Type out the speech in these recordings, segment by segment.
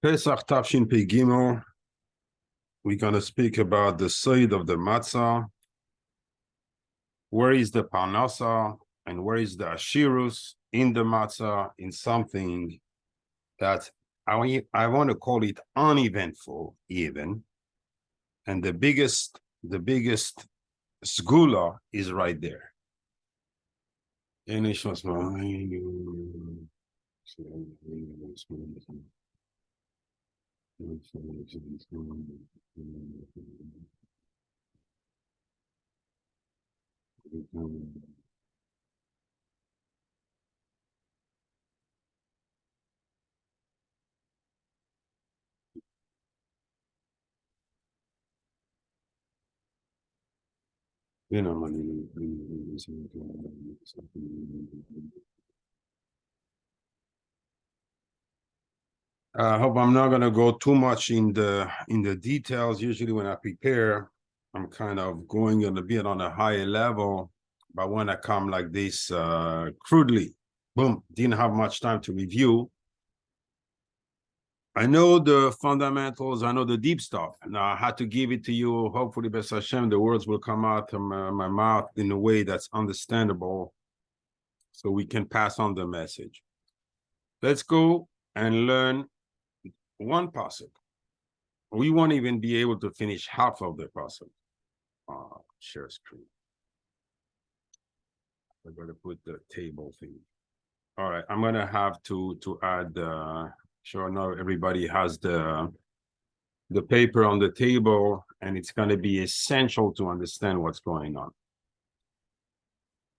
Pesach Tafshin Pei Gimel. We're going to speak about the side of the matzah. Where is the Parnassa and where is the Ashirus in the matzah, in something that I want to call it uneventful even. And the biggest sgula is right there. I hope I'm not going to go too much in the details. Usually when I prepare, I'm kind of going a bit on a higher level, but when I come like this crudely, boom, didn't have much time to review. I know the fundamentals, I know the deep stuff. Now I had to give it to you. Hopefully, B'ez Hashem, the words will come out of my mouth in a way that's understandable so we can pass on the message. Let's go and learn one pasuk. We won't even be able to finish half of the pasuk. Share screen. I'm going to put the table thing. All right, I'm going to have to add sure now everybody has the paper on the table, and it's going to be essential to understand what's going on.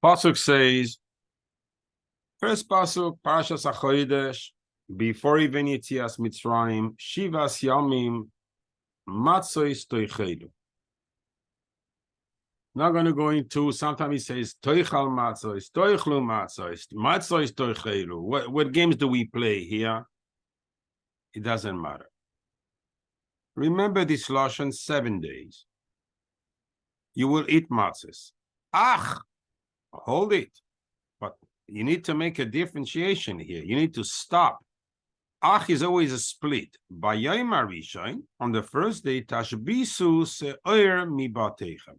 Pasuk says, first pasuk, Parashas HaChodesh, before even Yetzias Mitzrayim, Shivas Yamim, Matzah toichelu. Not going to go into, sometimes he says, Toichal Matzah, Toichlu Matzah, Matzah toichelu. What games do we play here? It doesn't matter. Remember this Lashon, 7 days. You will eat matzahs. Hold it. But you need to make a differentiation here. You need to stop. Is always a split. By Yom HaRishon, on the first day, Tashbisu se'or mibatechem.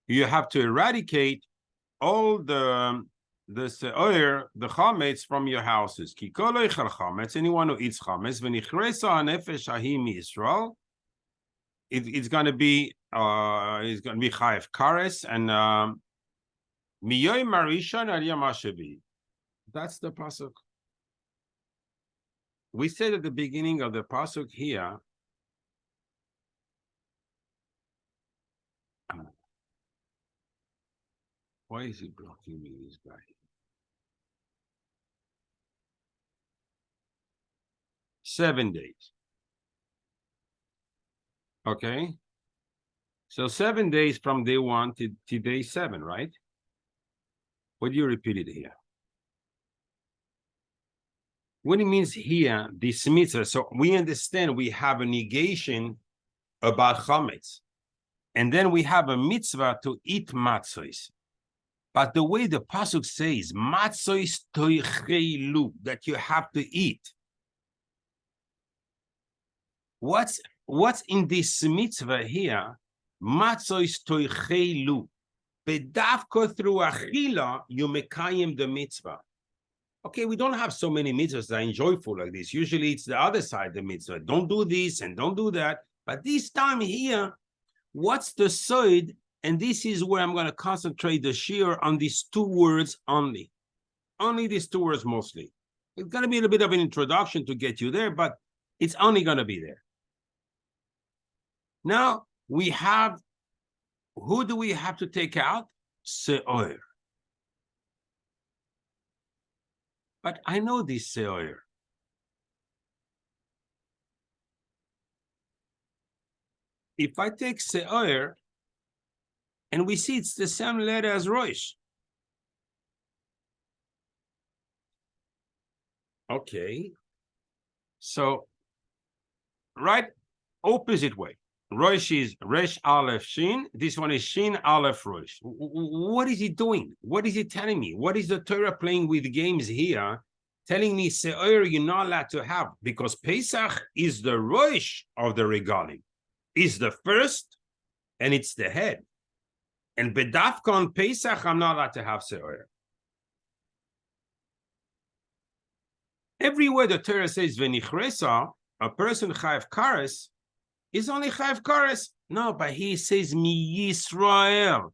You have to eradicate all the se'or, the chametz from your houses. Ki kol oichel chametz, anyone who eats chametz, v'nichresa hanefesh ahi miYisrael, it's going to be chayev kares, and miyom harishon al yom hashavi. That's the pasuk. We said at the beginning of the pasuk here, why is he blocking me, this guy? 7 days. Okay. So 7 days from day 1 to day 7, right? What do you repeat it here? What it means here, this mitzvah. So we understand we have a negation about chametz, and then we have a mitzvah to eat matzos. But the way the pasuk says, matzos toichelu, that you have to eat. What's in this mitzvah here? Matzos toichelu. Bedavko through achila, you mekayim the mitzvah. Okay, we don't have so many mitzvahs that are enjoyable like this. Usually it's the other side of the mitzvah. Don't do this and don't do that. But this time here, what's the side? And this is where I'm going to concentrate the shir on these 2 words only. Only these 2 words mostly. It's going to be a little bit of an introduction to get you there, but it's only going to be there. Now, we have, who do we have to take out? Se'or. But I know this se'or. If I take se'or, and we see it's the same letter as Rosh. Okay. So, right opposite way. Rosh is Resh Aleph Shin. This one is Shin Aleph Rosh. What is he doing? What is he telling me? What is the Torah playing with games here, telling me Se'or you're not allowed to have, because Pesach is the Rosh of the regalim. Is the first, and it's the head. And Bedafka on Pesach, I'm not allowed to have Se'or. Everywhere the Torah says Venichresa, a person Chayav Kares, is only Chayav Kares. No, but he says Mi Yisrael,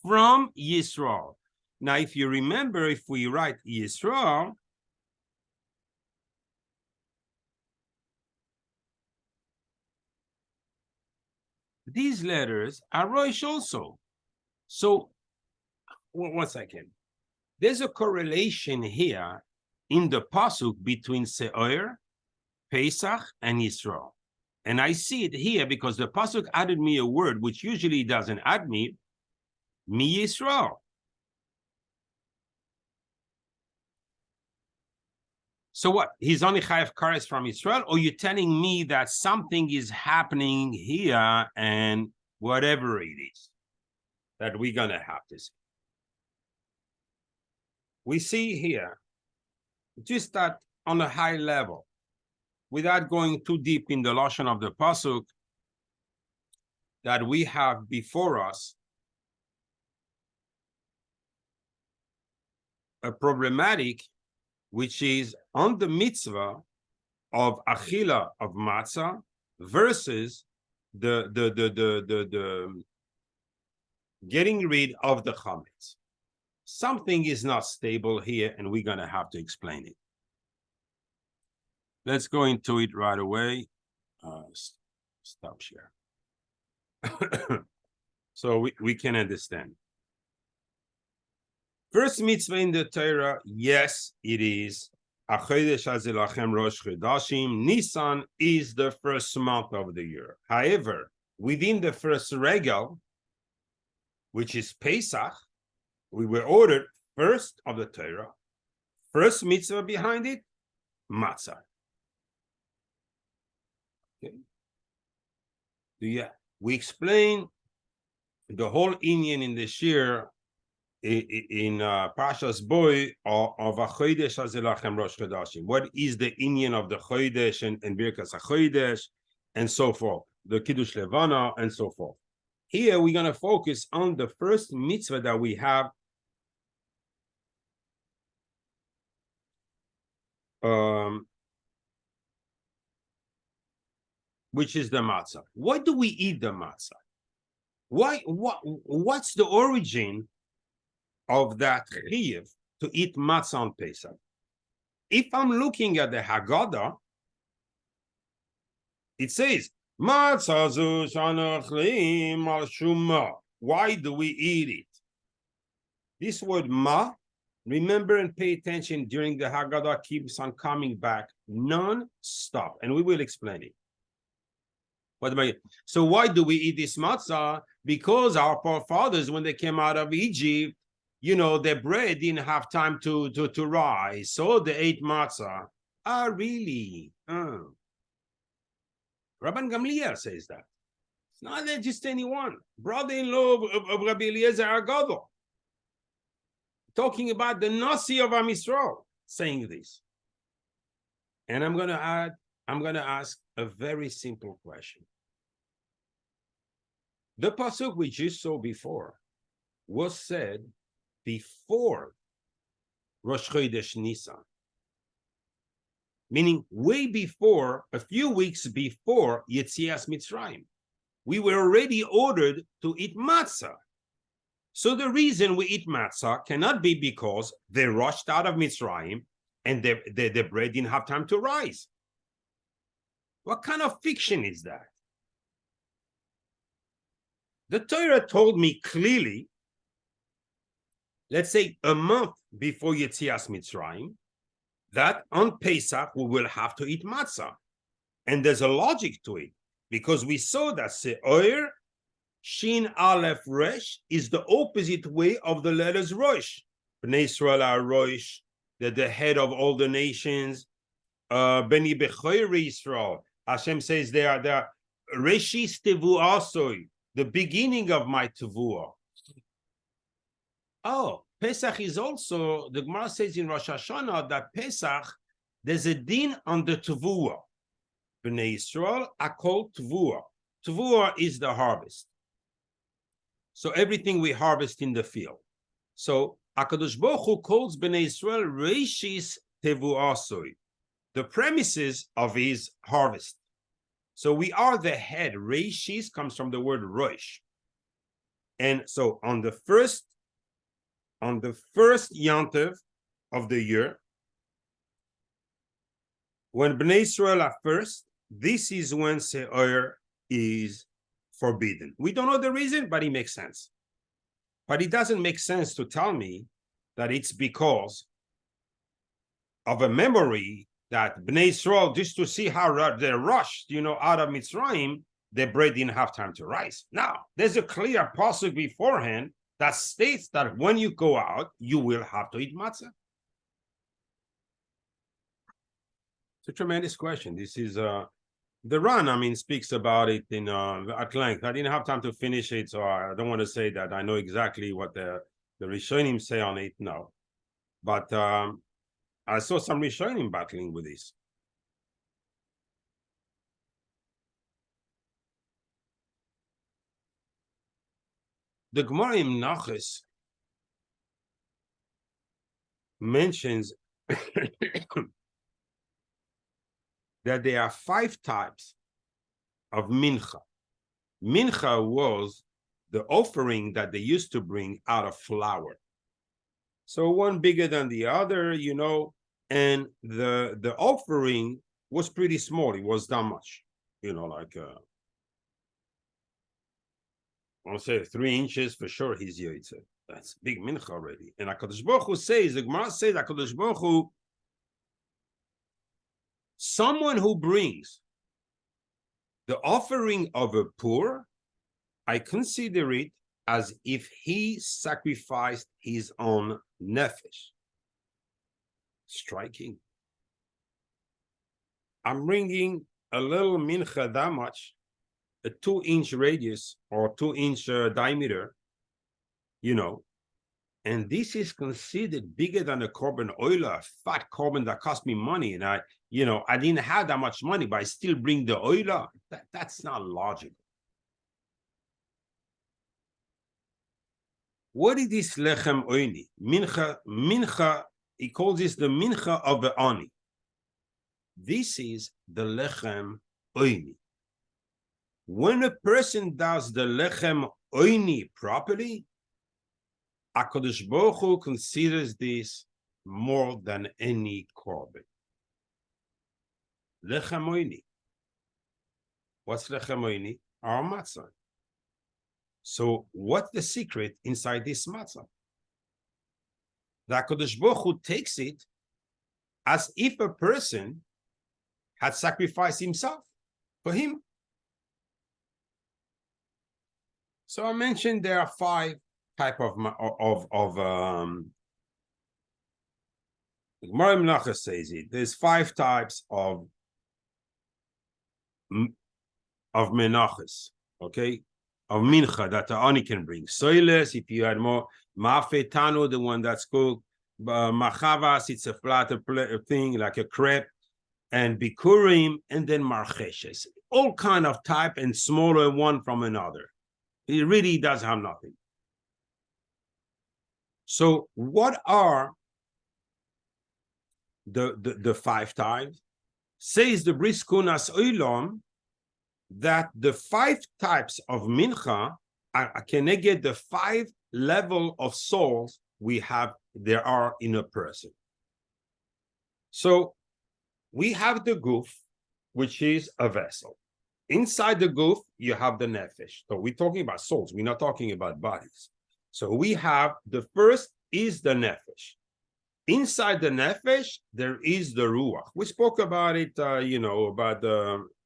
from Yisrael. Now, if you remember, if we write Yisrael, these letters are Rosh also. So, one second. There's a correlation here in the pasuk between Se'or, Pesach, and Yisrael. And I see it here because the pasuk added me a word which usually doesn't add me, Mi Yisrael. So what? He's only Chayav Kares from Israel, or you're telling me that something is happening here and whatever it is that we're going to have to see? We see here, just that on a high level, without going too deep in the lashon of the pasuk, that we have before us a problematic which is on the mitzvah of achila of matzah versus the getting rid of the chametz. Something is not stable here, and we're going to have to explain it. Let's go into it right away. Stop share. So we can understand. First mitzvah in the Torah, yes, it is. Nisan is the first month of the year. However, within the first regal, which is Pesach, we were ordered first of the Torah, first mitzvah behind it, Matzah. Okay. We explain the whole Inyan in this year in Parshas Boy of a Chodesh Hazelachem Rosh Chodashim. What is the Inyan of the Chodesh and Birkas HaChodesh and so forth, the Kiddush Levana and so forth. Here we're going to focus on the first mitzvah that we have, which is the matzah. Why do we eat the matzah? What's the origin of that chiyuv to eat matzah on Pesach? If I'm looking at the Haggadah, it says, matzah zu shanachlim al shumma. Why do we eat it? This word ma, remember and pay attention during the Haggadah, keeps on coming back non-stop, and we will explain it. What about it? So why do we eat this matzah? Because our forefathers, when they came out of Egypt, you know, their bread didn't have time to rise, so they ate matzah. Ah, really? Rabban Gamliel says that. It's not just anyone. Brother-in-law of Rabbi Eliezer Agadol, talking about the Nasi of Am Yisrael, saying this. And I'm going to ask a very simple question. The pasuk we just saw before was said before Rosh Chodesh Nisan, meaning way before, a few weeks before Yetzias Mitzrayim. We were already ordered to eat matzah. So the reason we eat matzah cannot be because they rushed out of Mitzrayim and the bread didn't have time to rise. What kind of fiction is that? The Torah told me clearly, let's say a month before Yetzias Mitzrayim, that on Pesach we will have to eat matzah. And there's a logic to it, because we saw that Se'or, Shin Aleph Resh is the opposite way of the letters Rosh. Bnei Israel are Rosh, they're the head of all the nations. Beni Bechoyer Yisrael, Hashem says they are Reshis Tevuah, the beginning of my Tevuah. Oh, Pesach is also, the Gemara says in Rosh Hashanah that Pesach There's a din on the Tavua. Bnei Yisrael are called Tavua. Tavua is the harvest. So everything we harvest in the field. So HaKadosh Baruch Hu calls Bnei Yisrael Reishis Tevuasoi, the premises of his harvest. So we are the head. Reishis comes from the word Rosh. And so on the first Yantiv of the year, when Bnei Israel are first, this is when Se'or is forbidden. We don't know the reason, but it makes sense. But it doesn't make sense to tell me that it's because of a memory that Bnei Israel, just to see how they're rushed, out of Mitzrayim, the bread didn't have time to rise. Now, there's a clear pasuk beforehand that states that when you go out, you will have to eat matzah. It's a tremendous question. This is the Ran, speaks about it in at length. I didn't have time to finish it, so I don't want to say that I know exactly what the Rishonim say on it. No, but I saw some Rishonim battling with this. The Gemara in Nachas mentions that there are 5 types of mincha. Mincha was the offering that they used to bring out of flour. So one bigger than the other, and the offering was pretty small. It was that much, like I'll say 3 inches for sure. He's yoytze. That's big mincha already. And HaKadosh Baruch Hu says, the Gemara says, HaKadosh Baruch Hu, someone who brings the offering of a poor, I consider it as if he sacrificed his own nefesh. Striking. I'm bringing a little mincha that much, a 2-inch radius or 2-inch diameter, and this is considered bigger than a korban oil, a fat korban that cost me money, and I didn't have that much money, but I still bring the oil. That's not logical. What is this lechem oini? Mincha, he calls this the mincha of the ani. This is the lechem oini. When a person does the lechem oini properly, HaKadosh Baruch Hu considers this more than any korban. Lechem oini. What's lechem oini? Our matzah. So what's the secret inside this matzah? The HaKadosh Baruch Hu takes it as if a person had sacrificed himself for him. So I mentioned there are 5 type of Gemara Menachos says it. There's 5 types of menachos, okay, of mincha that the ani can bring. Soiles, if you had more mafetano, the one that's cooked. Machavas, it's a flat thing like a crepe, and bikurim, and then marcheshes, all kind of type and smaller one from another. It really does have nothing. So what are the 5 types? Says the Bris Kunas Oilom that the 5 types of mincha can get the 5 level of souls there are in a person. So we have the guf, which is a vessel. Inside the guf, you have the nefesh. So we're talking about souls. We're not talking about bodies. So we have the first is the nefesh. Inside the nefesh, there is the ruach. We spoke about it, about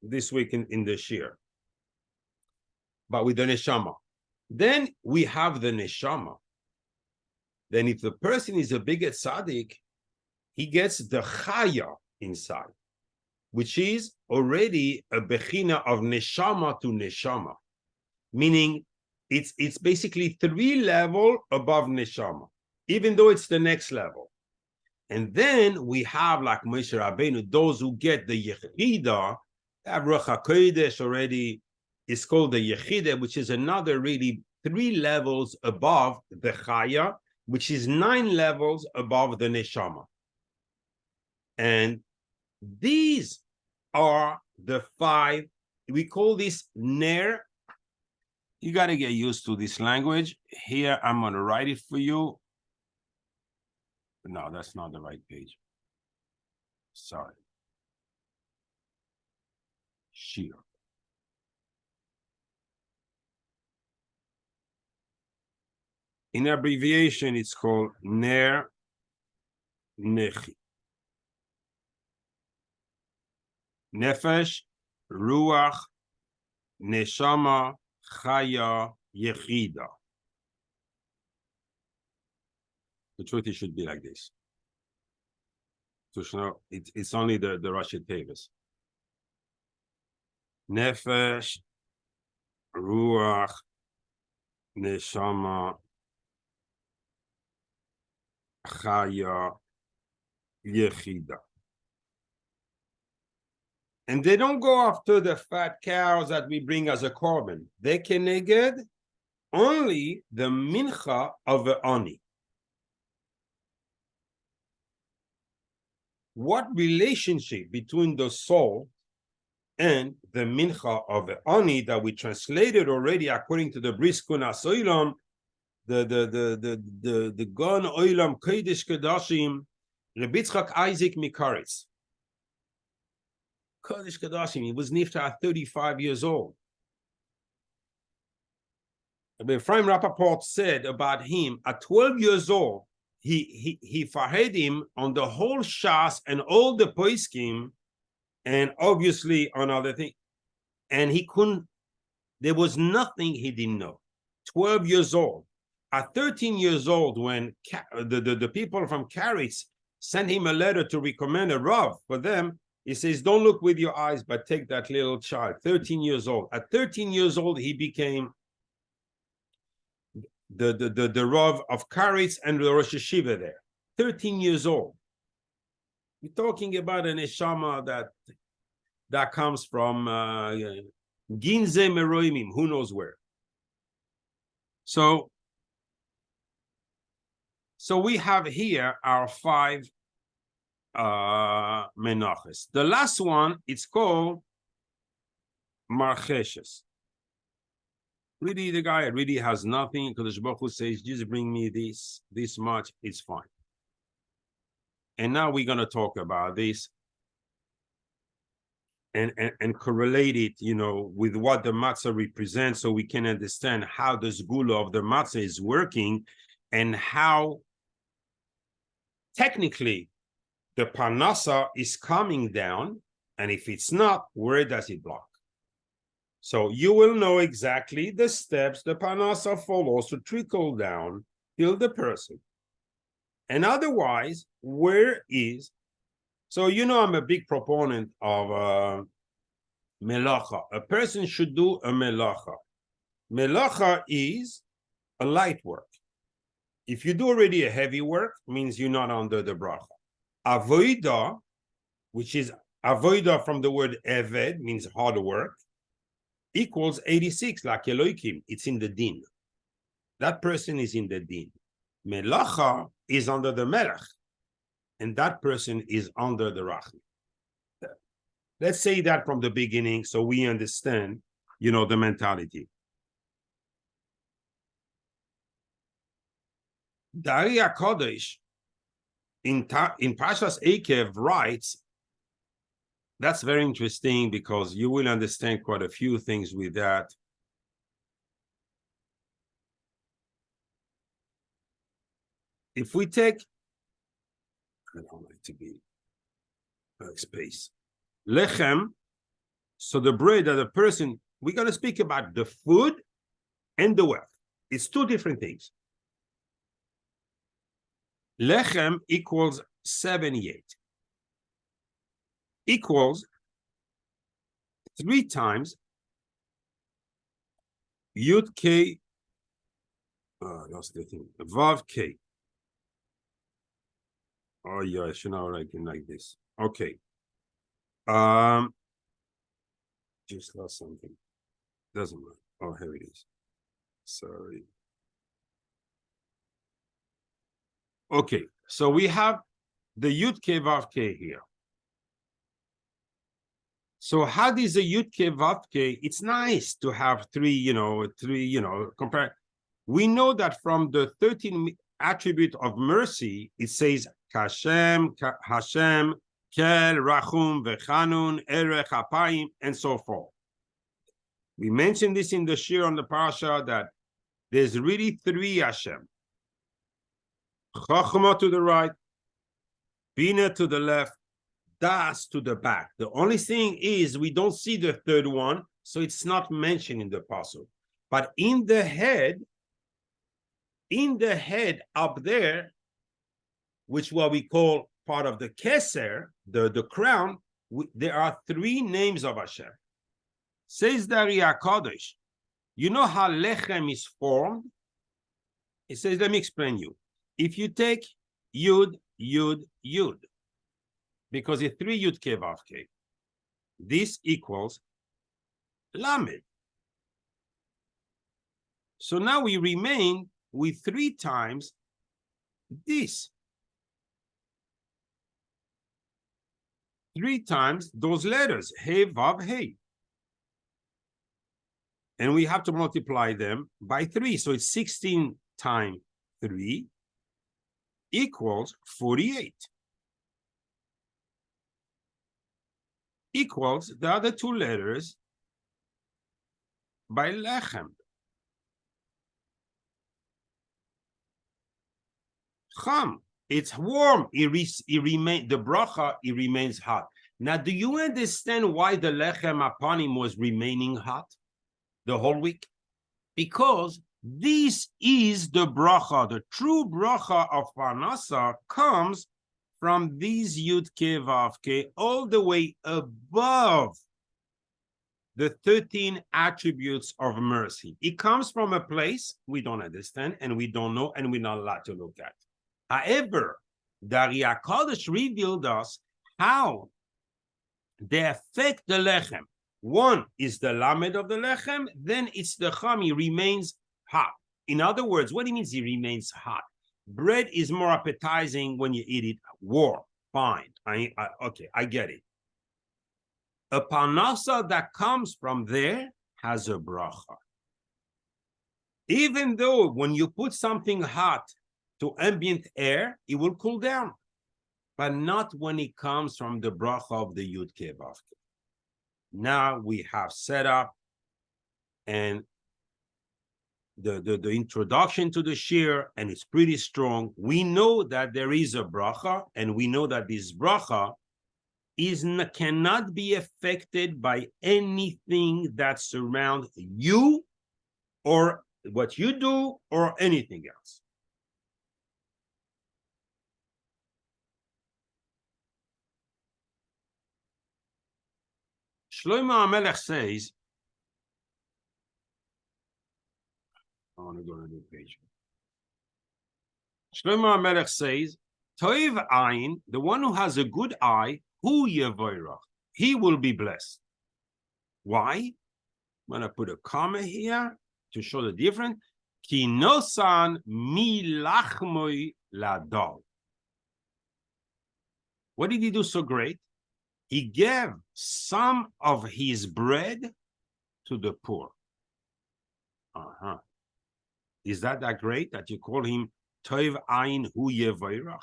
this week in the shir. But with the neshama. Then we have the neshama. Then if the person is a bigger tzaddik, he gets the chaya inside, which is already a bechina of neshama to neshama, meaning it's basically 3 levels above neshama, even though it's the next level. And then we have like Moshe Rabbeinu, those who get the Yechida, have Ruach HaKodesh already. It's called the Yechida, which is another really 3 levels above the Chaya, which is 9 levels above the Neshama. And these are the 5, we call this Ner. You got to get used to this language. Here, I'm going to write it for you. No, that's not the right page. Sorry. Shir. In abbreviation, it's called Ner Nechi. Nefesh, Ruach, Neshama, Chaya, Yechida. The truth, it should be like this. So it's only the Rashi Tevis. Nefesh, Ruach, Neshama, Chaya, Yechida. And they don't go after the fat cows that we bring as a korban. They can negate only the mincha of the ani. What relationship between the soul and the mincha of the ani that we translated already according to the Briskun Asoilam, the Gon Oilam Kodesh Kedashim, Rebbe Yitzchak Isaac Mikaritz. Kodesh Kedashim, he was nifta at 35 years old. Ephraim Rappaport said about him, at 12 years old, he fahed him on the whole Shas and all the Poiskim, and obviously on other things. And he couldn't, there was nothing he didn't know. 12 years old. At 13 years old, when the people from Karitz sent him a letter to recommend a Rav for them, he says, don't look with your eyes, but take that little child, 13 years old. At 13 years old, he became the Rav of Karitz and the Rosh Hashiva there. 13 years old. We're talking about an neshama that comes from Ginze Meroimim, who knows where. So we have here our 5 menachos. The last one, it's called Marcheshes. Really, the guy really has nothing. Kodesh Baruch Hu says, just bring me this much, it's fine. And now we're going to talk about this and correlate it, with what the matzah represents, so we can understand how the sgula of the matzah is working and how technically the Parnassa is coming down, and if it's not, where does it block? So you will know exactly the steps the Parnassa follows to trickle down till the person. And otherwise, where is... So I'm a big proponent of melacha. A person should do a melacha. Melacha is a light work. If you do already a heavy work, means you're not under the bracha. Avoida, which is avoida from the word eved, means hard work, equals 86, like Elohim. It's in the din. That person is in the din. Melacha is under the melech, and that person is under the rachmi. Let's say that from the beginning so we understand, the mentality. Dari HaKodesh in Pashas Ekev writes, that's very interesting because you will understand quite a few things with that. If we take, I don't like to be space, lechem, so the bread that a person, we're going to speak about the food and the wealth. It's 2 different things. Lechem equals 78. Equals 3 times Yud K, lost the thing, Vav K. Oh yeah, I should not write it like this. Okay. Just lost something. Doesn't matter. Oh, here it is. Sorry. Okay, so we have the Yud Ke Vav Ke here. So how does the Yud Ke Vav Ke? It's nice to have three, compare. We know that from the 13 attribute of mercy, it says Hashem, Hashem, Kel, Rachum, Vechanun, Erech, Apayim, and so forth. We mentioned this in the Shir on the Parasha that there's really three Hashem. Chachma to the right, Bina to the left, Das to the back. The only thing is we don't see the third one, so it's not mentioned in the Pasuk. But in the head up there, which what we call part of the Keser, the crown, there are three names of Hashem. Says the Riyah Kodesh, you know how Lechem is formed? It says, let me explain you. If you take Yud, Yud, Yud, because it's 3 Yud Ke Vav Ke, this equals Lamed. So now we remain with 3 times this. 3 times those letters, He, Vav, He. And we have to multiply them by 3. So it's 16 times 3 equals 48. Equals the other 2 letters by Lechem. Cham, it's warm. The bracha, it remains hot. Now, do you understand why the Lechem upon him was remaining hot the whole week? Because this is the bracha. The true bracha of Parnassa comes from these Yud Ke Vav Ke all the way above the 13 attributes of mercy. It comes from a place we don't understand and we don't know and we're not allowed to look at. However, the Riyah Kodesh revealed us how they affect the Lechem. One is the Lamed of the Lechem, then it's the Cham, he remains hot. In other words, what it means, he remains hot. Bread is more appetizing when you eat it warm. Fine. Okay, I get it. A Parnassa that comes from there has a bracha. Even though when you put something hot to ambient air, it will cool down. But not when it comes from the bracha of the Yud Ke Vav Ke. Now we have set up and the introduction to the shir, and it's pretty strong. We know that there is a bracha, and we know that this bracha cannot be affected by anything that surrounds you or what you do or anything else. Shlomo HaMelech says, I want to go to the page. Shlomo HaMelech says, Toiv Ayin, the one who has a good eye, hu yevoirach, he will be blessed. Why? I'm going to put a comma here to show the difference. Ki nosan milachmoi ladal. What did he do so great? He gave some of his bread to the poor. Is that great that you call him Toiv Ayin Hu Yevoirach?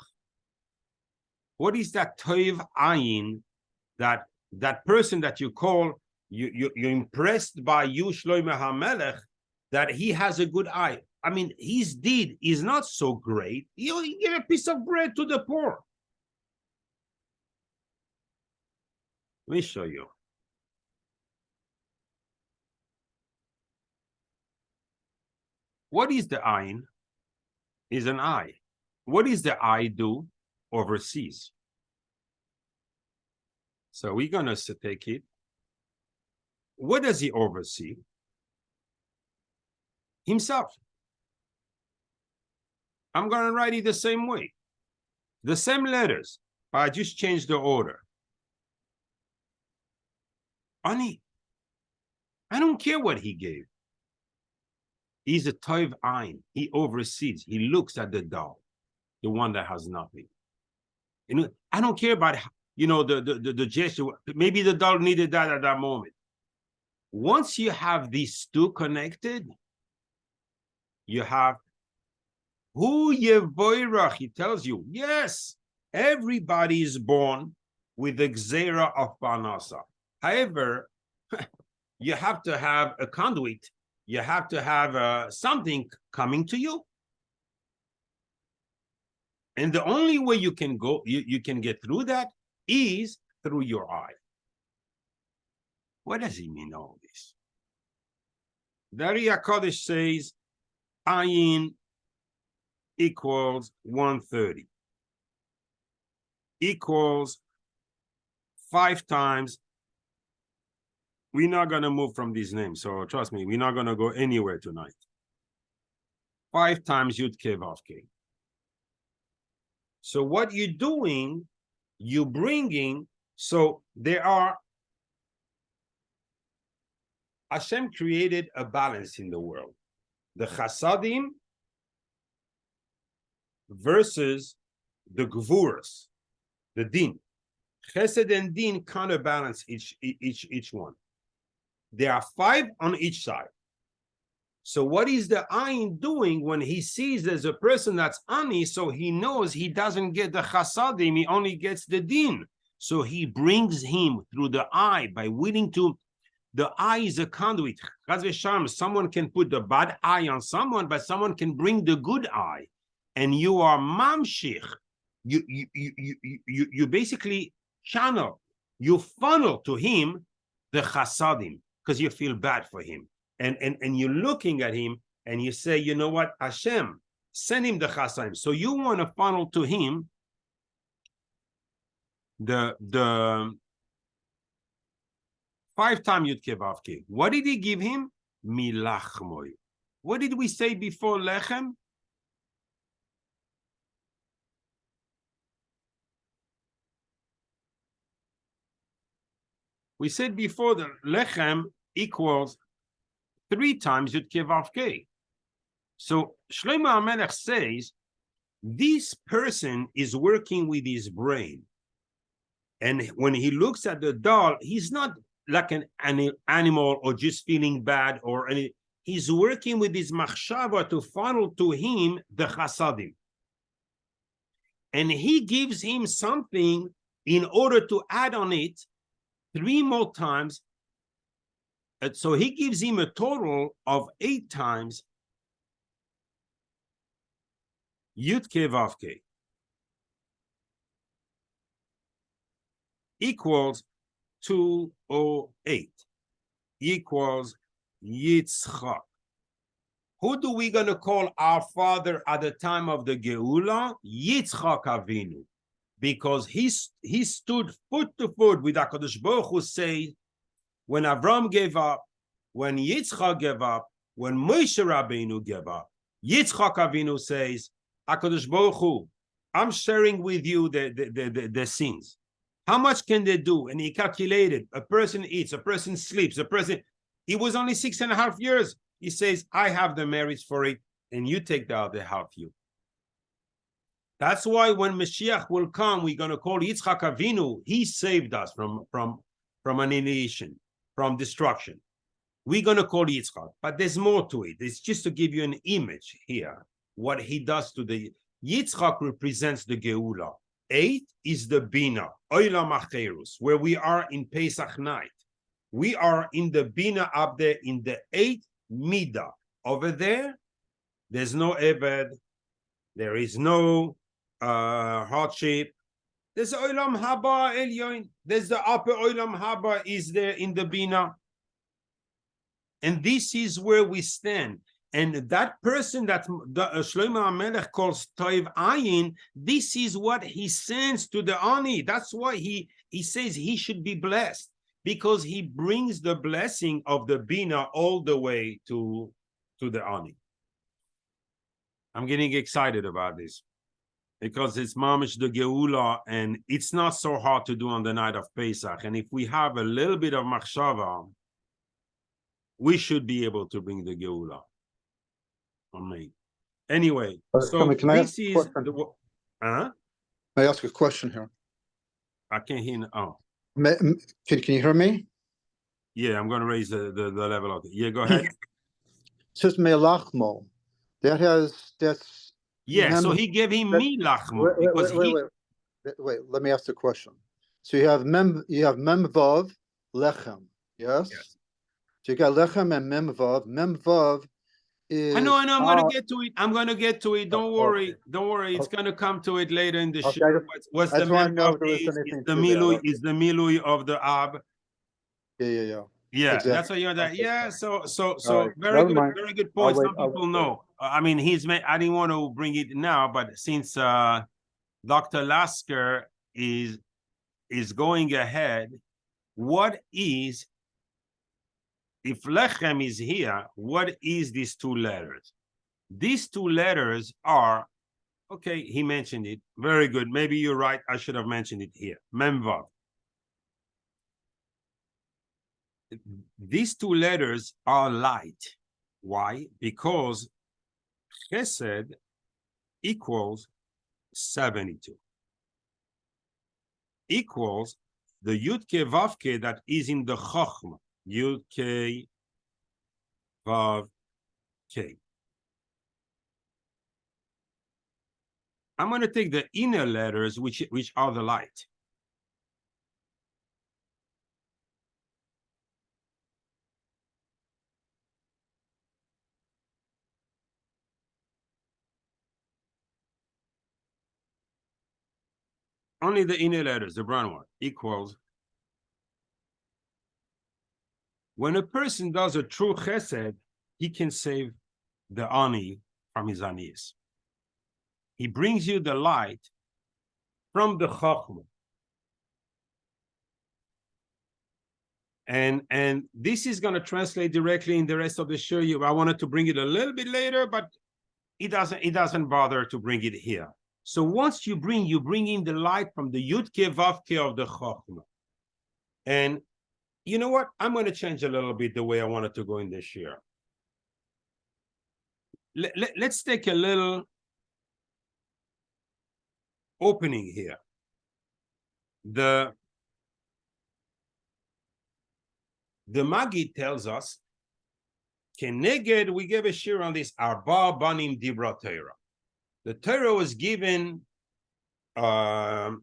What is that Toiv Ayin, that person that you call, you're impressed by you, Shlomo HaMelech, that he has a good eye? I mean, his deed is not so great. He only gave a piece of bread to the poor. Let me show you. What is the ayin? Is an eye. What does the eye do? Overseas. So we're going to take it. What does he oversee? Himself. I'm going to write it the same way. The same letters, but I just changed the order. Ani, I don't care what he gave. He's a toiv ein. He oversees. He looks at the doll, the one that has nothing. You know, I don't care about, you know, the gesture. Maybe the doll needed that at that moment. Once you have these two connected, you have who yevoirach. He tells you, yes, everybody is born with the gzera of Parnassa. However, you have to have a conduit. You have to have something coming to you. And the only way you can go, you can get through that is through your eye. What does he mean all this? The Ari HaKodesh says, ayin equals 130. Equals 5 times. We're not going to move from these names, so trust me, we're not going to go anywhere tonight. 5 times Yud Kei Vav Kei. So what you're doing, you're bringing, so there are, Hashem created a balance in the world. The Chasadim versus the Gvuras, the Din. Chesed and Din counterbalance each one. There are 5 on each side. So what is the Ayin doing when he sees there's a person that's Ani, so he knows he doesn't get the Chasadim, he only gets the Din. So he brings him through the eye by willing to, the eye is a conduit. Someone can put the bad eye on someone, but someone can bring the good eye. And you are mamshich. You basically channel, you funnel to him the Chasadim, because you feel bad for him. And you're looking at him and you say, you know what, Hashem, send him the Chasadim. So you want to funnel to him the 5 times Yud Kei Vav Kei. What did he give him? Milachmoy. What did we say before lechem? We said before that lechem equals 3 times Yud Kei Vav Kei. So Shlomo HaMelech says, this person is working with his brain. And when he looks at the doll, he's not like an animal or just feeling bad or any. He's working with his machshava to funnel to him the chasadim. And he gives him something in order to add on it 3 more times. So he gives him a total of 8 times Yud Kei Vav Kei equals 208 equals Yitzchak. Who do we going to call our father at the time of the Geula? Yitzchak Avinu, because he stood foot to foot with HaKadosh Baruch Hu, say, when Avram gave up, when Yitzchak gave up, when Moshe Rabbeinu gave up, Yitzchak Avinu says, HaKadosh Baruch Hu, I'm sharing with you the sins. How much can they do? And he calculated, a person eats, a person sleeps, a person, it was only 6.5 years. He says, I have the merits for it, and you take the other half you. That's why when Mashiach will come, we're going to call Yitzchak Avinu. He saved us from annihilation, from destruction. We're going to call Yitzchak, but there's more to it. It's just to give you an image here, what he does to the... Yitzchak represents the Geula. 8 is the Bina, Olam Acherus, where we are in Pesach night. We are in the Bina up there in the 8th Midah. Over there, there's no Eved, there is no hardship. There's Olam Haba Elyon. There's the upper Olam Haba is there in the Bina. And this is where we stand. And that person that Shlomo HaMelech calls Toiv Ayin, this is what he sends to the Ani. That's why he says he should be blessed, because he brings the blessing of the Bina all the way to the Ani. I'm getting excited about this. because it's mamish the geula, and it's not so hard to do on the night of Pesach. And if we have a little bit of machshava, we should be able to bring the geula. Amen. Anyway, so can I this ask a is question? the. Huh? I ask a question here. I can't hear. Oh, Can you hear me? yeah, I'm going to raise the level of it. Yeah, go ahead. It says melachmo. That's Yeah, so he gave him milachmo because wait. Let me ask the question. So you have memvav lechem. Yes. So you got lechem and memvav. Memvav is. I know. I'm going to get to it. Don't worry. Okay. Don't worry. It's going to come to it later in the show. What's I the just want to know memvav if there was is anything the to milui that. is the milui of the ab. Yeah. Yeah, exactly. that's what you're that. Okay. Yeah, so Right. very good point. Some I'll people know. I mean, I didn't want to bring it now, but since Dr. Lasker is going ahead, what is, if lechem is here, what is these two letters? These two letters are, okay, he mentioned it. Very good. Maybe you're right. I should have mentioned it here. Memvav. These two letters are light. Why? Because chesed equals 72. Equals the Yud-Ke Vav-Ke that is in the Chochma. Yud-Ke Vav-Ke. I'm going to take the inner letters, which are the light. Only the inner letters, the brown one, equals. When a person does a true chesed, he can save the ani from his anis. He brings you the light from the chachma. And this is going to translate directly in the rest of the show. I wanted to bring it a little bit later, but it doesn't bother to bring it here. So once you bring in the light from the Yud-Ke Vav-Ke of the Chochmah. And you know what? I'm going to change a little bit the way I wanted to go in this year. Let's take a little opening here. The Maggid tells us, Keneged, we gave a shir on this, Arba Banim Dibra Torah. The Torah was given for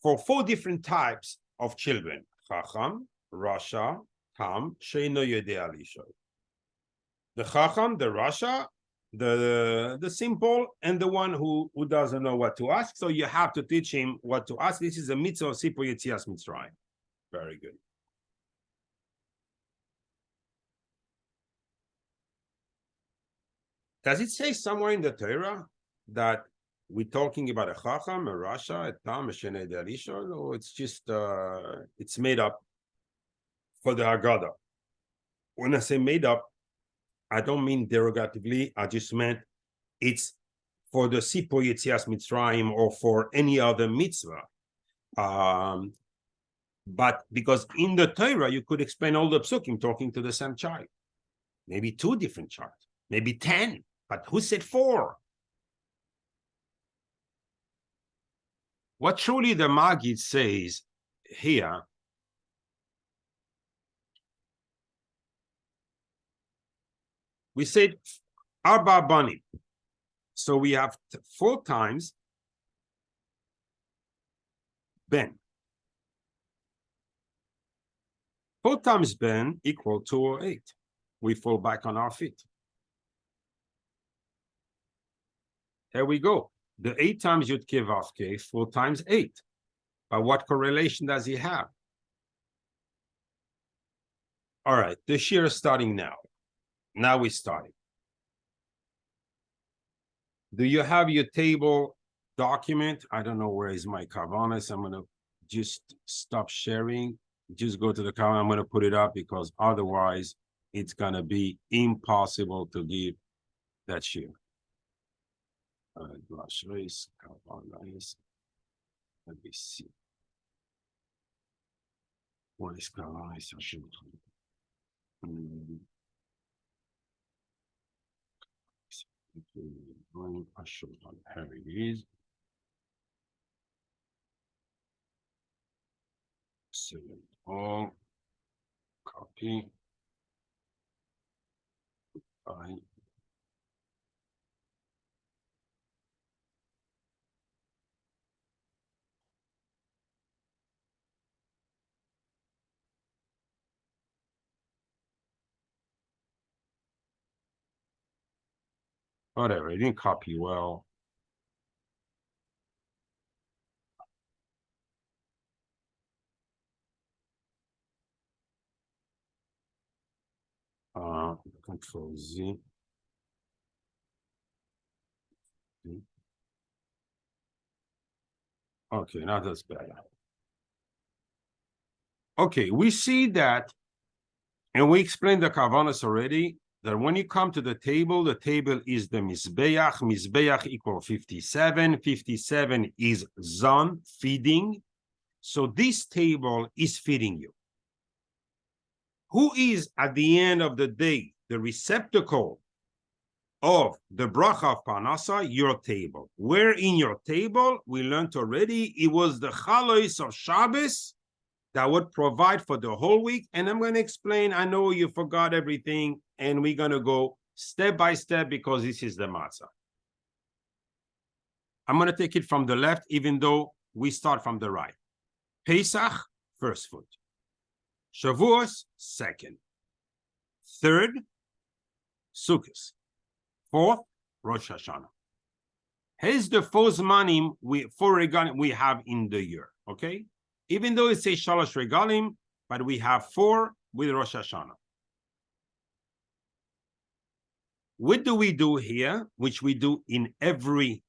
4 different types of children: Chacham, Rasha, Tam, Sheino Yodea Lishoy. The Chacham, the Rasha, the simple, and the one who doesn't know what to ask. So you have to teach him what to ask. This is a mitzvah of Sipo Yetzias Mitzrayim. Very good. Does it say somewhere in the Torah that we're talking about a Chacham, a Rasha, a Tam, a Shenei De'alishon, or it's just, it's made up for the Haggadah? When I say made up, I don't mean derogatively. I just meant it's for the Sipo Yetzias Mitzrayim or for any other mitzvah. But because in the Torah, you could explain all the psukim talking to the same child. Maybe 2 different charts, maybe 10. But who said 4? What truly the Maggid says here, we said Arba Banim. So we have 4 times Ben. 4 times Ben equal 208. We fall back on our feet. Here we go. The 8 times Yud-Ke Vav-Ke, 4 times 8. But what correlation does he have? All right, the shir is starting now. Now we're starting. Do you have your table document? I don't know where is my Kavanos. I'm going to just stop sharing. Just go to the Kavanos. I'm going to put it up because otherwise it's going to be impossible to give that shir. Kavanos. Let me see. What is Kavanos? Here it is. Select all. Copy. Fine. Whatever, it didn't copy well. Control Z. Okay, now that's better. Okay, we see that, and we explained the Kavanos already, that when you come to the table is the Mizbeach. Mizbeach equal 57. 57 is Zon, feeding. So this table is feeding you. Who is, at the end of the day, the receptacle of the bracha of Parnassa? Your table. Where in your table, we learned already, it was the chalois of Shabbos that would provide for the whole week. And I'm going to explain, I know you forgot everything, and we're going to go step by step because this is the matzah. I'm going to take it from the left, even though we start from the right. Pesach, first foot. Shavuos, second. Third, Sukkot. Fourth, Rosh Hashanah. Here's the four zmanim we have in the year, okay? Even though it says Shalosh Regalim, but we have 4 with Rosh Hashanah. What do we do here, which we do in every,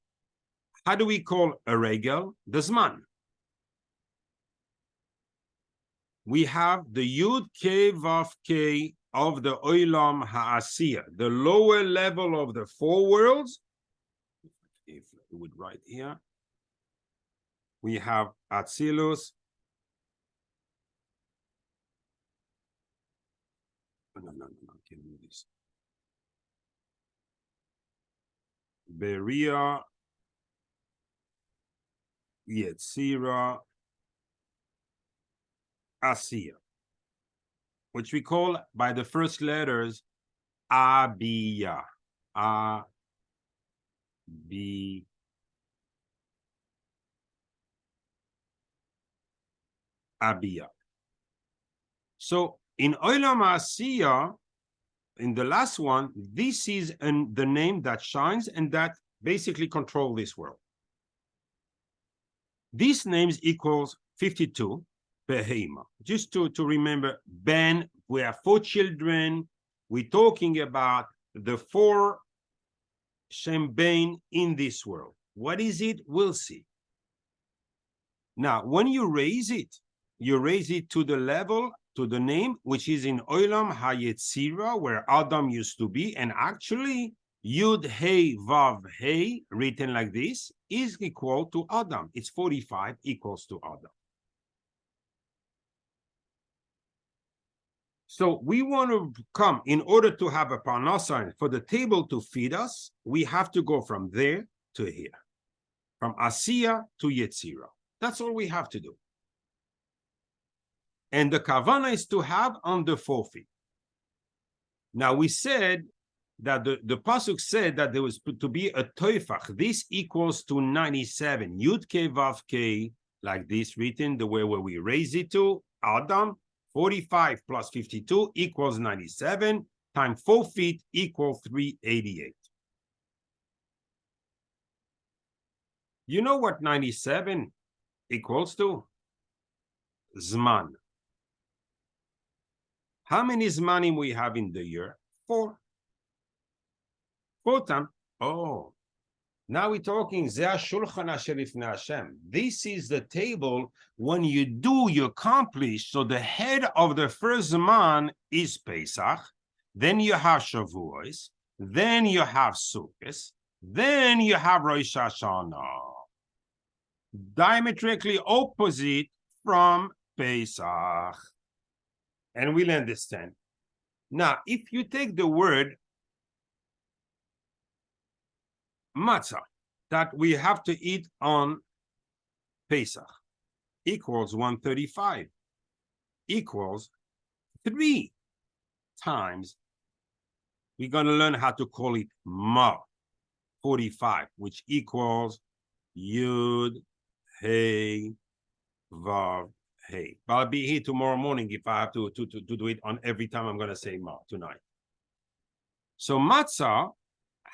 how do we call a regel? The Zman. We have the Yud K Vav K of the Olam Ha'asiyah, the lower level of the 4 worlds. If we would write here, we have Atzilus. No, I can't do this. Beria, Yetzira, Asiya, which we call by the first letters Abiyah. Abiyah. So in Olam Asiya, in the last one, this is the name that shines and that basically control this world. These names equals 52, Behema. Just to remember, Ben, we have 4 children. We're talking about the 4 Shem Ben in this world. What is it? We'll see. Now, when you raise it to the level, to the name, which is in Olam HaYetzira, where Adam used to be, and actually Yud Hey Vav Hey, written like this, is equal to Adam. It's 45 equals to Adam. So we want to come, in order to have a Parnassa, for the table to feed us, we have to go from there to here, from Asiya to Yetzira. That's all we have to do. And the Kavana is to have on the 4 feet. Now we said that the Pasuk said that there was to be a toifach. This equals to 97. Yud K Vav K, like this written, the way where we raise it to Adam, 45 plus 52 equals 97, times 4 feet equals 388. You know what 97 equals to? Zman. How many Zmanim we have in the year? 4. 4 times. Oh, now we're talking Zeh Shulchan Asher Lifnei Hashem. This is the table when you accomplish. So the head of the first Zman is Pesach. Then you have Shavuos. Then you have Sukkot. Then you have Rosh Hashanah, diametrically opposite from Pesach. And we'll understand. Now, if you take the word matzah that we have to eat on Pesach equals 135 equals 3 times. We're going to learn how to call it ma 45, which equals yud hey vav hey. But I'll be here tomorrow morning if I have to do it on every time I'm going to say ma tonight. So matzah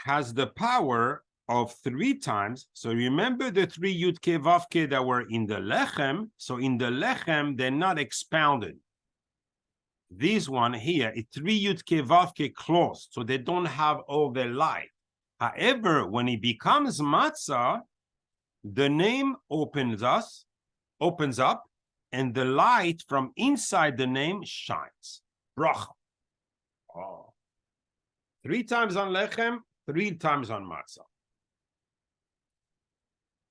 has the power of 3 times. So remember the 3 yud ke vav ke that were in the lechem. So in the lechem, they're not expounded. This one here is 3 yud ke vav ke closed, so they don't have all the light. However, when it becomes matzah, the name opens up, and the light from inside the name shines. Bracha. Oh. 3 times on lechem, 3 times on matzah.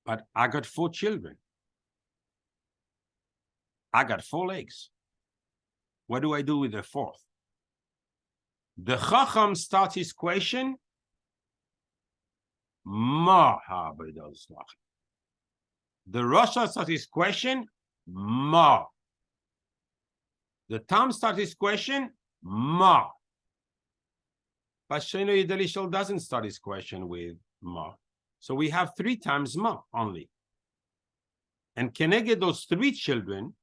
But I got 4 children. I got 4 legs. What do I do with the 4th? The Chacham starts his question, Ma habedos lachem. The Rasha starts his question, Ma. The Tam starts his question, Ma. But Sheno Yidalishal doesn't start his question with Ma. So we have 3 times Ma only. And keneged those 3 children,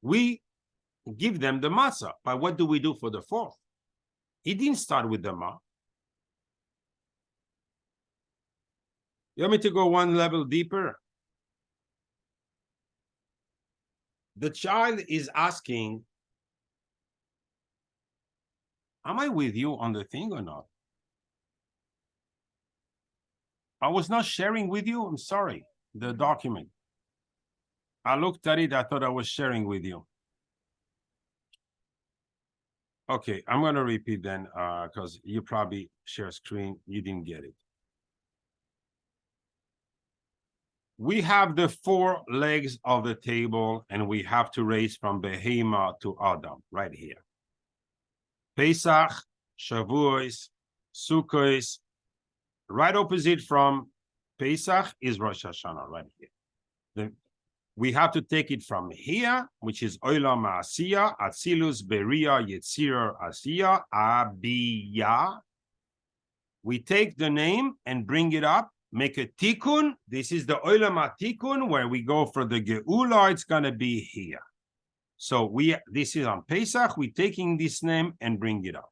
we give them the matzah. But what do we do for the 4th? He didn't start with the ma. You want me to go one level deeper? The child is asking, am I with you on the thing or not? I was not sharing with you. I'm sorry. The document. I looked at it. I thought I was sharing with you. Okay, I'm going to repeat then because you probably share screen. You didn't get it. We have the 4 legs of the table, and we have to raise from Behema to Adam right here. Pesach, Shavuos, Sukkos. Right opposite from Pesach is Rosh Hashanah right here. We have to take it from here, which is Olam Asiya, Atzilus, Beria, Yetzirah, Asiya, Abiyah. We take the name and bring it up, make a tikkun. This is the Olam HaTikkun, where we go for the Geula. It's going to be here. So this is on Pesach. We're taking this name and bring it up.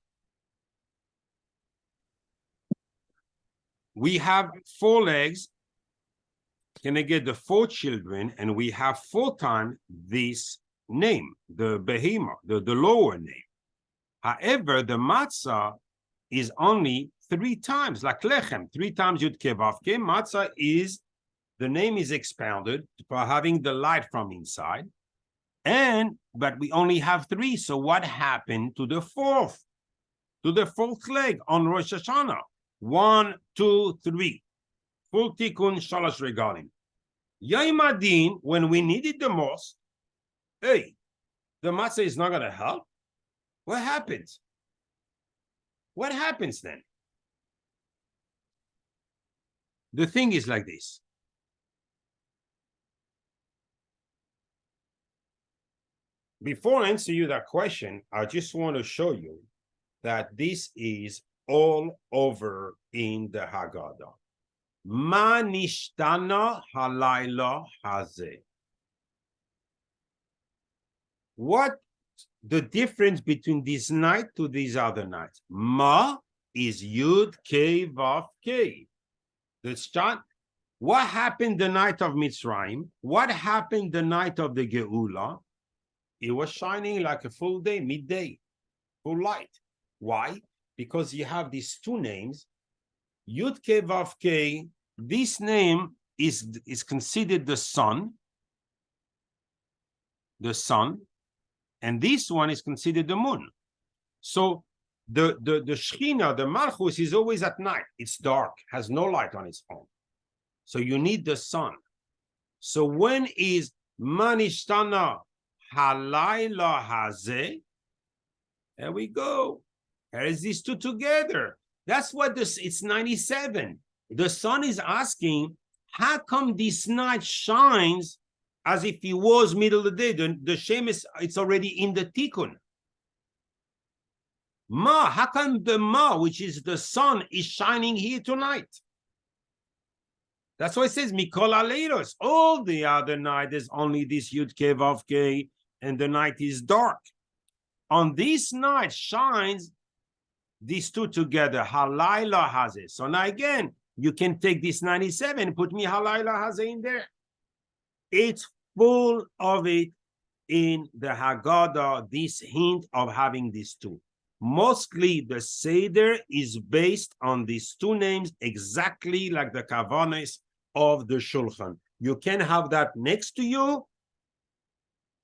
We have 4 legs. Can I get the 4 children? And we have 4 times this name, the Behema, the lower name. However, the matzah is only 3 times, like lechem, 3 times yud ke vav ke. Matzah is, the name is expounded for having the light from inside. But we only have 3. So what happened to the 4th? To the 4th leg on Rosh Hashanah? 1, 2, 3. Full tikkun, shalosh regalim. Yom Adin, when we need it the most, hey, the matzah is not going to help. What happens? What happens then? The thing is like this. Before I answer you that question, I just want to show you that this is all over in the Haggadah. Ma nishtana halayla hazeh. What the difference between this night to these other nights? Ma is yud ke vav ke. What happened the night of Mitzrayim? What happened the night of the Geula? It was shining like a full day, midday, full light. Why? Because you have these 2 names. Yud ke vav ke, this name is considered the sun, and this one is considered the moon. So the Shechina, the Malchus, is always at night. It's dark, has no light on its own. So you need the sun. So when is Manishtana Halayla Hazeh? There we go. There is these two together. That's what this, it's 97. The sun is asking, how come this night shines as if it was middle of the day? The Shemesh, it's already in the Tikkun. Ma, how come the Ma, which is the sun, is shining here tonight? That's why it says Mikol Aleiros. All the other night, there's only this Yud Ke Vav Ke, and the night is dark. On this night shines these two together, Halayla Hazeh. So now again, you can take this 97 and put me Halayla Hazeh in there. It's full of it in the Haggadah, this hint of having these two. Mostly the Seder is based on these two names, exactly like the Kavanos of the Shulchan. You can have that next to you.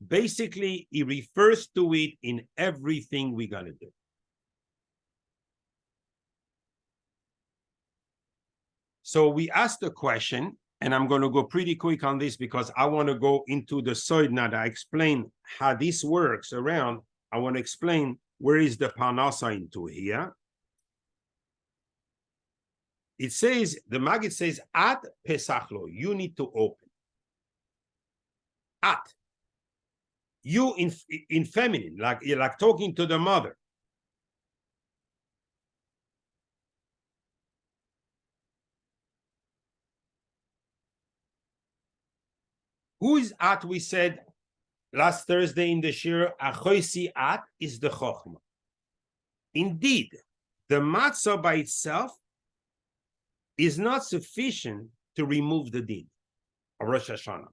Basically, it refers to it in everything we're going to do. So we asked the question, and I'm going to go pretty quick on this because I want to go into the side now that I explain how this works around. I want to explain where is the Parnassa into here. It says, the Maggid says, at Pesachlo, you need to open. At. You in feminine, like you're like talking to the mother. Who is at? We said last Thursday in the shir, Achoisi at is the Chochmah. Indeed, the matzah by itself is not sufficient to remove the din of Rosh Hashanah.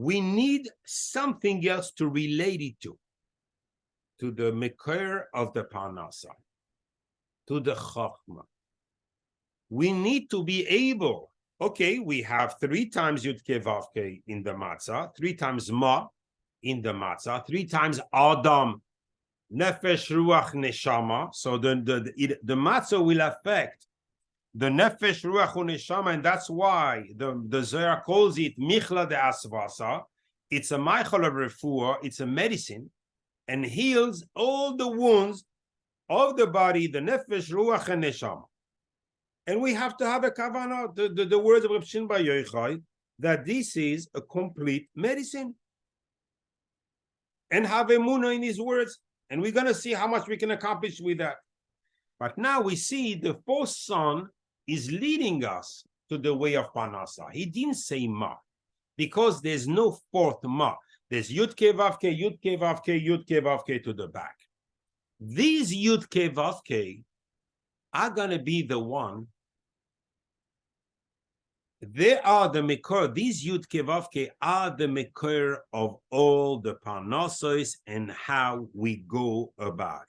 We need something else to relate it to the Mekor of the Parnassa, to the Chochmah. We need to be able, okay, we have 3 times Yud Ke Vav Ke in the matzah, 3 times Ma in the matzah, 3 times Adam, Nefesh, Ruach, Neshama. So the matzah will affect the Nefesh, Ruach, Neshama, and that's why the Zohar calls it Michla de Asvasa. It's a Meichel of Refuah, it's a medicine, and heals all the wounds of the body, the Nefesh, Ruach, and Neshama. And we have to have a kavanah, the words of Reb Shimon Bar Yochai, that this is a complete medicine. And have emunah in his words. And we're going to see how much we can accomplish with that. But now we see the fourth son is leading us to the way of Parnassa. He didn't say Ma, because there's no fourth Ma. There's Yud Ke Vav Ke, Yud Ke Vav Ke, Yud Ke Vav Ke to the back. These Yud Ke Vav Ke are going to be the one. They are the Mekor, these Yud Ke Vav Ke are the Mekor of all the Parnassos and how we go about it.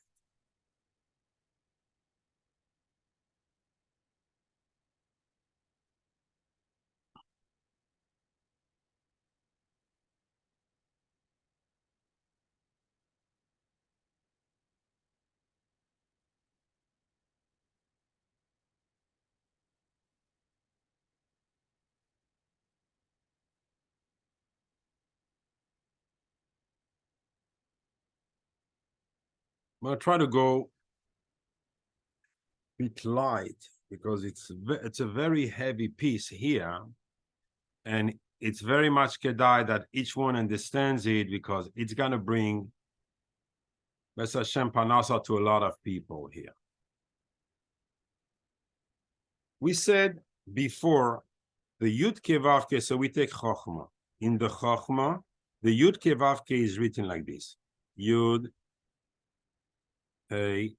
I'm going to try to go a bit light because it's a very heavy piece here, and it's very much kedai that each one understands it because it's going to bring B'ez Hashem Parnassa to a lot of people here. We said before the Yud Ke Vav Ke, so we take Chochmah. In the Chochmah, the Yud Ke Vav Ke is written like this: Yud Hey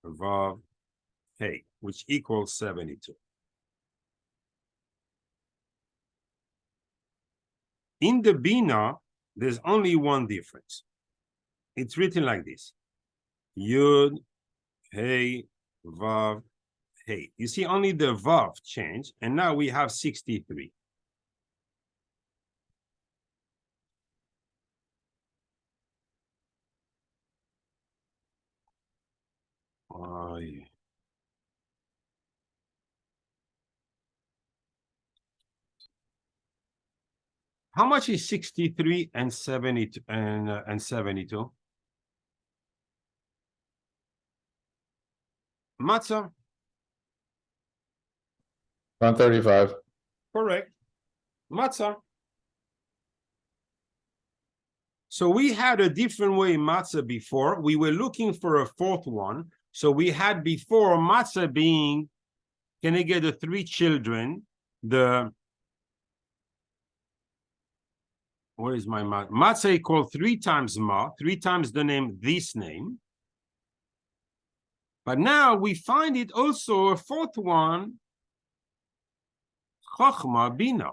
Vav Hey, which equals 72. In the Bina, there's only one difference. It's written like this: Yud Hey Vav Hey. You see, only the Vav changed, and now we have 63. Ay. How much is 63 and 70 and 72? Matzah? 135. Correct. Matzah. So we had a different way matzah before. We were looking for a fourth one. So we had before matzah being, can I get the 3 children? Where is my matzah? Matzah equal 3 times ma, 3 times the name, this name. But now we find it also a fourth one, Chachma Bina.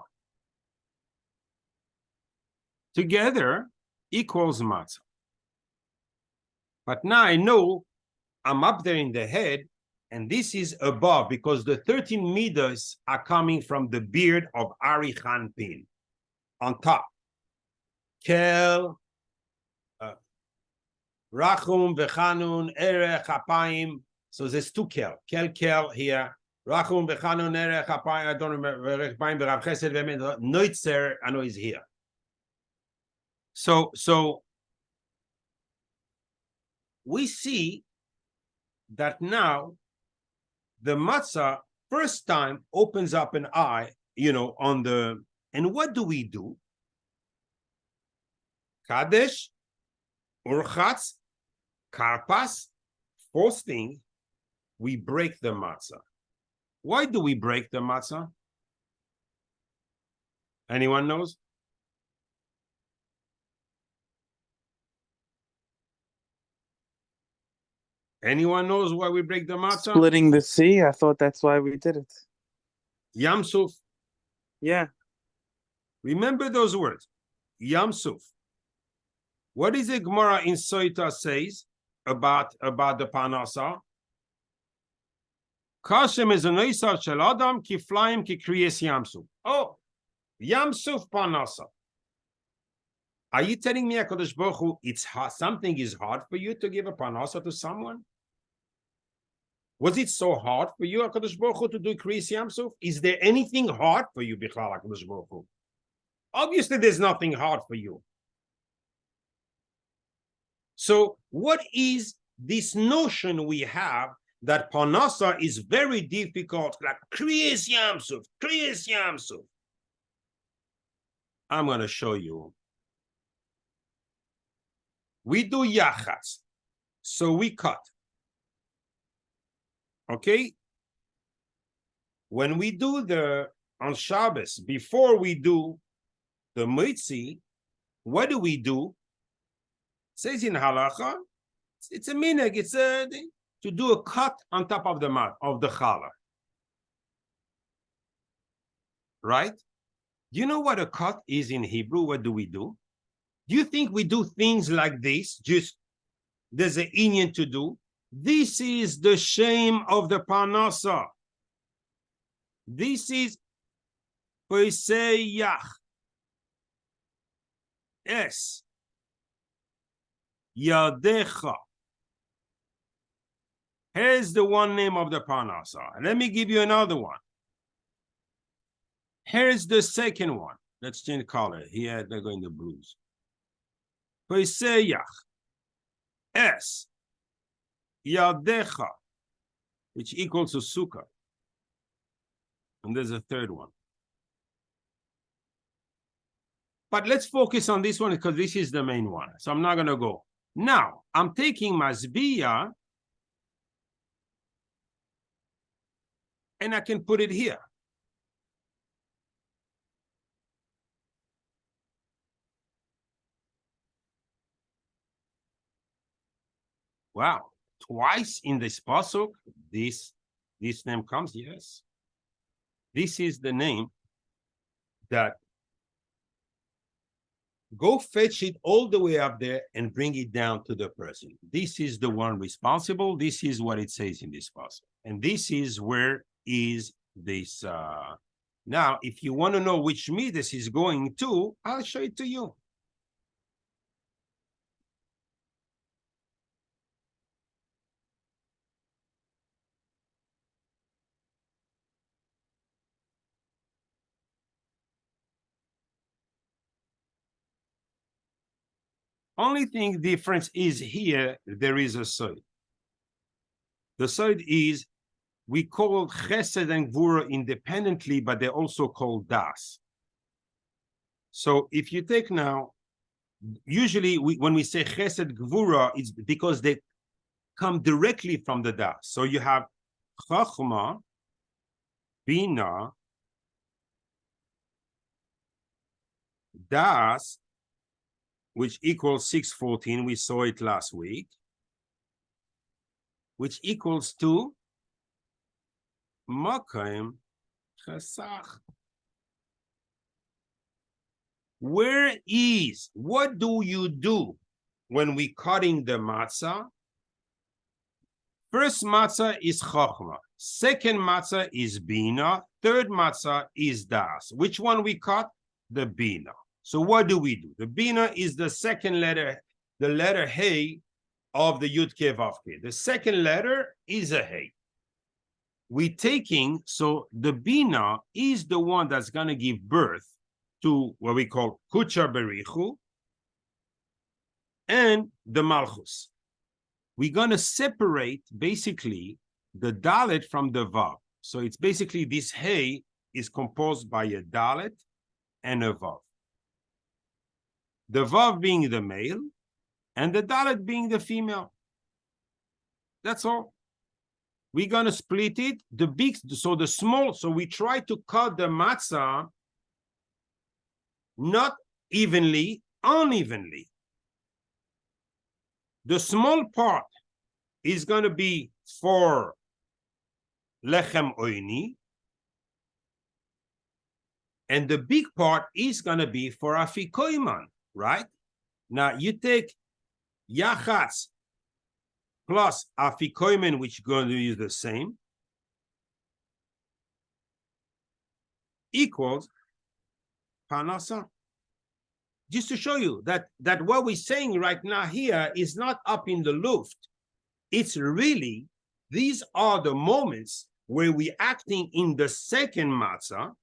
Together equals matzah. But now I know I'm up there in the head, and this is above because the 13 meters are coming from the beard of Ari Pin on top. Kel, Rachum, Vechanun, Erech, Apayim. So there's 2 kel. Kel here. Rachum, Vechanun, Erech, Apayim. I don't remember. Apayim, Berav Chesed, Vemen. Noitzer, I know is here. So we see that now the matzah first time opens up an eye, on the, and what do we do? Kadesh, Urchatz, Karpas, fourth thing, we break the matzah. Why do we break the matzah? Anyone knows? Anyone knows why we break the matzah? Splitting the sea. I thought that's why we did it. Yam Suf. Yeah. Remember those words. Yam Suf. What is the Gemara in Soita says about the Parnassa? Kashem is an Isav shel Adam kiflaim ki kriyes Yam Suf. Oh, Yam Suf Parnassa. Are you telling me, HaKadosh Baruch Hu, it's hard, something is hard for you to give a Parnassa to someone? Was it so hard for you, HaKadosh Baruch Hu, to do kriyes Yam Suf? Is there anything hard for you, Bichlal HaKadosh Baruch Hu? Obviously, there's nothing hard for you. So what is this notion we have that Parnassa is very difficult, like kriyes Yam Suf, kriyes Yam Suf? I'm going to show you. We do yachatz, so we cut. Okay? When we do on Shabbos, before we do the mitzi, what do we do? It says in halacha, it's a minhag, it's to do a cut on top of the mat, of the challah. Right? Do you know what a cut is in Hebrew? What do we do? Do you think we do things like this? Just there's an inyan to do. This is the shame of the Parnassa. This is Poiseyach. Es. Yadecha. Here's the one name of the Parnassa. Let me give you another one. Here's the second one. Let's change color. Here they're going to blues. Poiseyach. Es. Yadecha. Which equals to sukkah. And there's a third one. But let's focus on this one because this is the main one. So I'm not going to go. Now, I'm taking Mazbiya and I can put it here. Wow. Twice in this pasuk, this name comes, yes. This is the name that go fetch it all the way up there and bring it down to the person. This is the one responsible. This is what it says in this pasuk. And this is where is this. Now, if you want to know which midas is going to, I'll show it to you. Only thing difference is here, there is a side. The side is, we call chesed and gvura independently, but they're also called das. So if you take now, usually when we say chesed gvura, it's because they come directly from the das. So you have chachma, bina, das, which equals 614. We saw it last week, which equals to Makayim Chesach. Where is, what do you do when we cutting the matzah? First matzah is Chachma. Second matzah is Bina. Third matzah is Das. Which one we cut? The Bina. So what do we do? The Bina is the second letter, the letter Hey of the Yud Ke Vav Ke. The second letter is a Hey. We taking, so the Bina is the one that's going to give birth to what we call Kucha Berichu and the Malchus. We're going to separate basically the Dalet from the Vav. So it's basically this Hey is composed by a Dalet and a Vav. The Vav being the male and the Dalet being the female. That's all. We're going to split it, the big, so the small, so we try to cut the matzah not evenly, unevenly. The small part is going to be for lechem oini, and the big part is going to be for afikoiman, right? Now you take yachatz plus afikoiman, which is going to use the same, equals Parnassa. Just to show you that what we're saying right now here is not up in the luft. It's really, these are the moments where we're acting in the second matzah.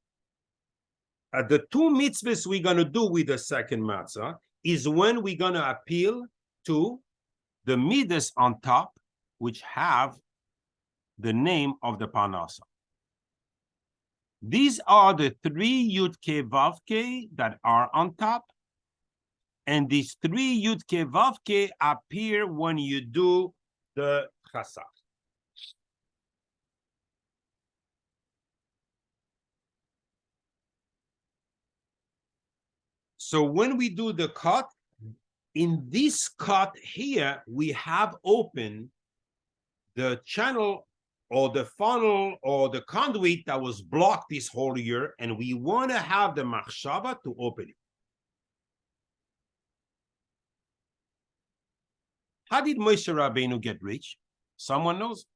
The two mitzvahs we're going to do with the second matzah is when we're going to appeal to the midas on top, which have the name of the Parnassa. These are the three Yud Ke Vav Ke that are on top. And these three Yud Ke Vav Ke appear when you do the Chasach. So when we do the cut, in this cut here, we have opened the channel or the funnel or the conduit that was blocked this whole year, and we want to have the machshava to open it. How did Moshe Rabbeinu get rich? Someone knows?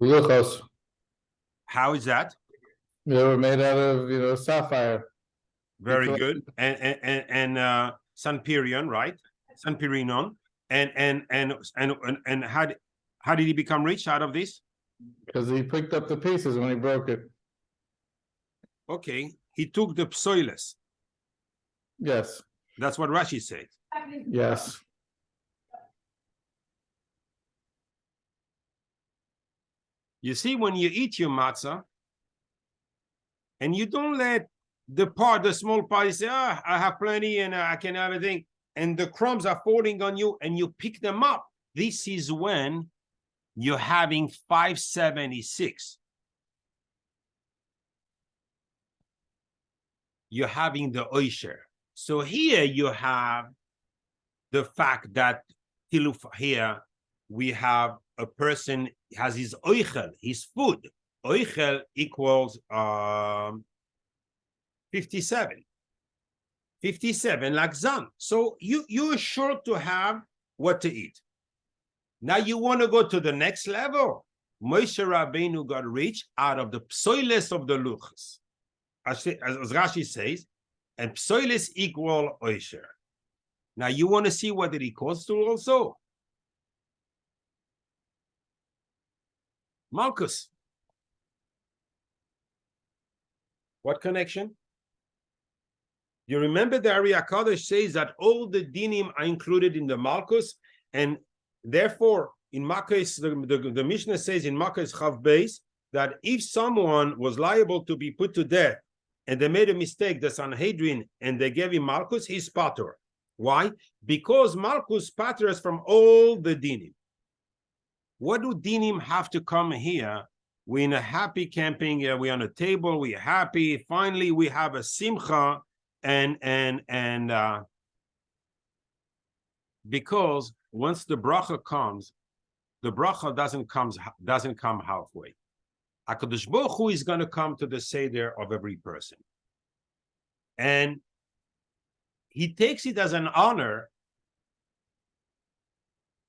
Luchos. How is that? They were made out of, sapphire. Very good. And Sanpirion, right? Sanpirinon. And how did he become rich out of this? Because he picked up the pieces when he broke it. Okay. He took the psoiles. Yes. That's what Rashi says. Yes. You see, when you eat your matzah, and you don't let the small part, you say, I have plenty and I can have everything, and the crumbs are falling on you, and you pick them up. This is when you're having 576. You're having the oisher. So here you have the fact that here we have a person has his oichel, his food. Oichel equals 57. 57 like zan. So you're sure to have what to eat. Now you want to go to the next level. Moshe Rabbeinu got rich out of the psoiles of the luchas. As Rashi says, and psoiles equal oisher. Now you want to see what it equals to also? Malchus. What connection? You remember the Ari HaKadosh says that all the dinim are included in the Malkus, and therefore in Makkos, the Mishnah says in Makkos Chav Beis that if someone was liable to be put to death and they made a mistake, the Sanhedrin, and they gave him Malkus, he's patur. Why? Because Malkus paters from all the dinim. What do dinim have to come here? We're in a happy camping, we're on a table, we're happy, finally we have a simcha, and because once the bracha comes, the bracha doesn't come halfway. HaKadosh Baruch Hu is going to come to the seder of every person, and he takes it as an honor.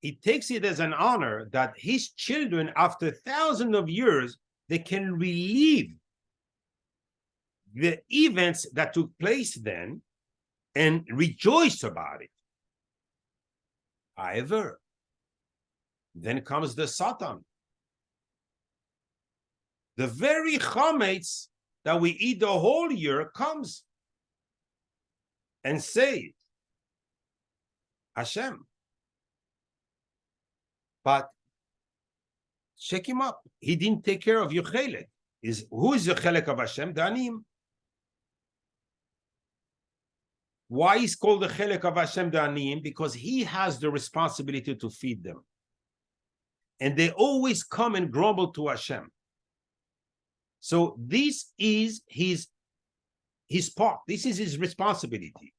He takes it as an honor that his children, after thousands of years, they can relive the events that took place then and rejoice about it. However, then comes the Satan. The very chametz that we eat the whole year comes and says, Hashem. But check him up. He didn't take care of your chelek. Who is the chelek of Hashem? The anim. Why is called the chelek of Hashem the anim? Because he has the responsibility to feed them. And they always come and grumble to Hashem. So this is his part. This is his responsibility.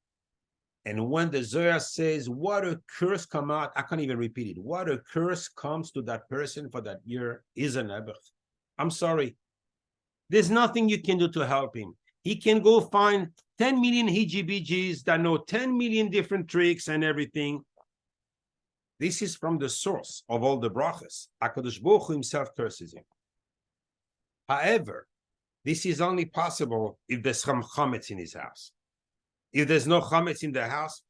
And when the Zohar says, what a curse come out, I can't even repeat it. What a curse comes to that person for that year is an eber. I'm sorry. There's nothing you can do to help him. He can go find 10 million hijibijis that know 10 million different tricks and everything. This is from the source of all the brachas. HaKadosh Baruch Hu himself curses him. However, this is only possible if there's some chametz in his house. If there's no chametz in the house,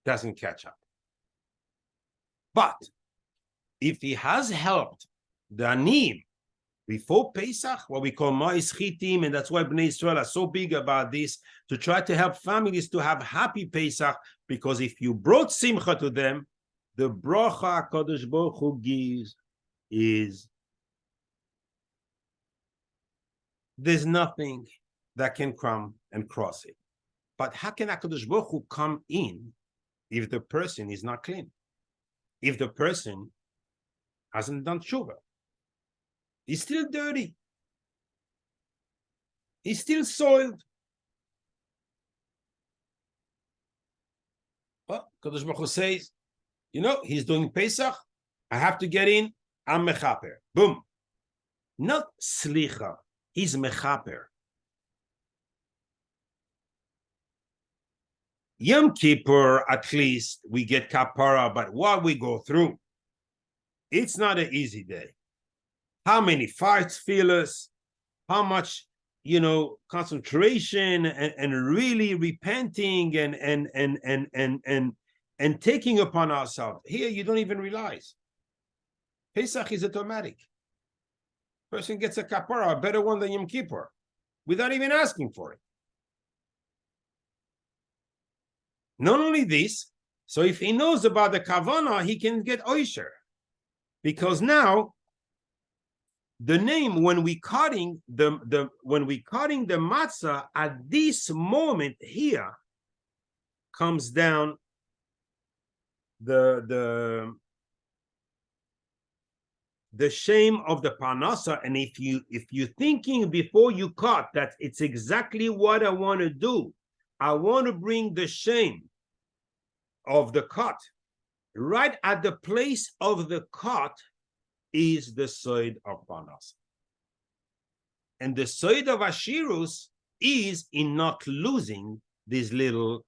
it doesn't catch up. But if he has helped the anim before Pesach, what we call ma'is chitim, and that's why Bnei Israel are so big about this, to try to help families to have happy Pesach, because if you brought simcha to them, the bracha HaKadosh Baruch Hu gives is there's nothing that can come and cross it. But how can HaKadosh Baruch Hu come in if the person is not clean? If the person hasn't done tshuva? He's still dirty. He's still soiled. Well, HaKadosh Baruch Hu says, you know, he's doing Pesach. I have to get in. I'm mechaper. Boom. Not slicha. He's mechaper. Yom Kippur, at least we get kapara, but what we go through, it's not an easy day. How many fights feel us? How much, concentration and really repenting and taking upon ourselves. Here, you don't even realize. Pesach is automatic. Person gets a kapara, a better one than Yom Kippur, without even asking for it. Not only this, so if he knows about the Kavanos, he can get oisher. Because now, the name, when we cutting the matzah, at this moment here, comes down the shame of the Parnassa. And if you're thinking before you cut that it's exactly what I want to do, I want to bring the shame of the cut right at the place of the cut is the side of Parnassa. And the side of Ashirus is in not losing this little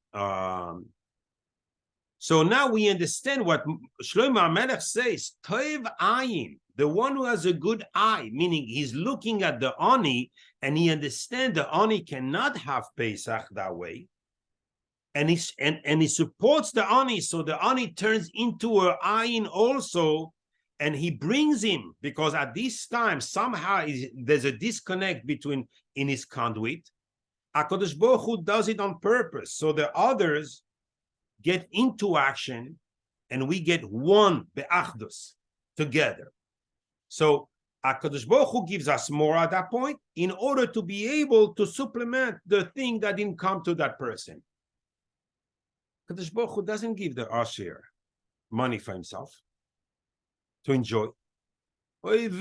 so now we understand what Shlomo HaMelech says, Toiv Ayin, the one who has a good eye, meaning he's looking at the Ani and he understands the Ani cannot have Pesach that way. And he supports the Ani, so the Ani turns into an Ayin also, and he brings him, because at this time, somehow there's a disconnect in his conduit. HaKadosh Baruch Hu does it on purpose, so the others get into action, and we get one be'achdus together. So HaKadosh Baruch Hu gives us more at that point in order to be able to supplement the thing that didn't come to that person. HaKadosh Baruch Hu doesn't give the Asher money for himself to enjoy. If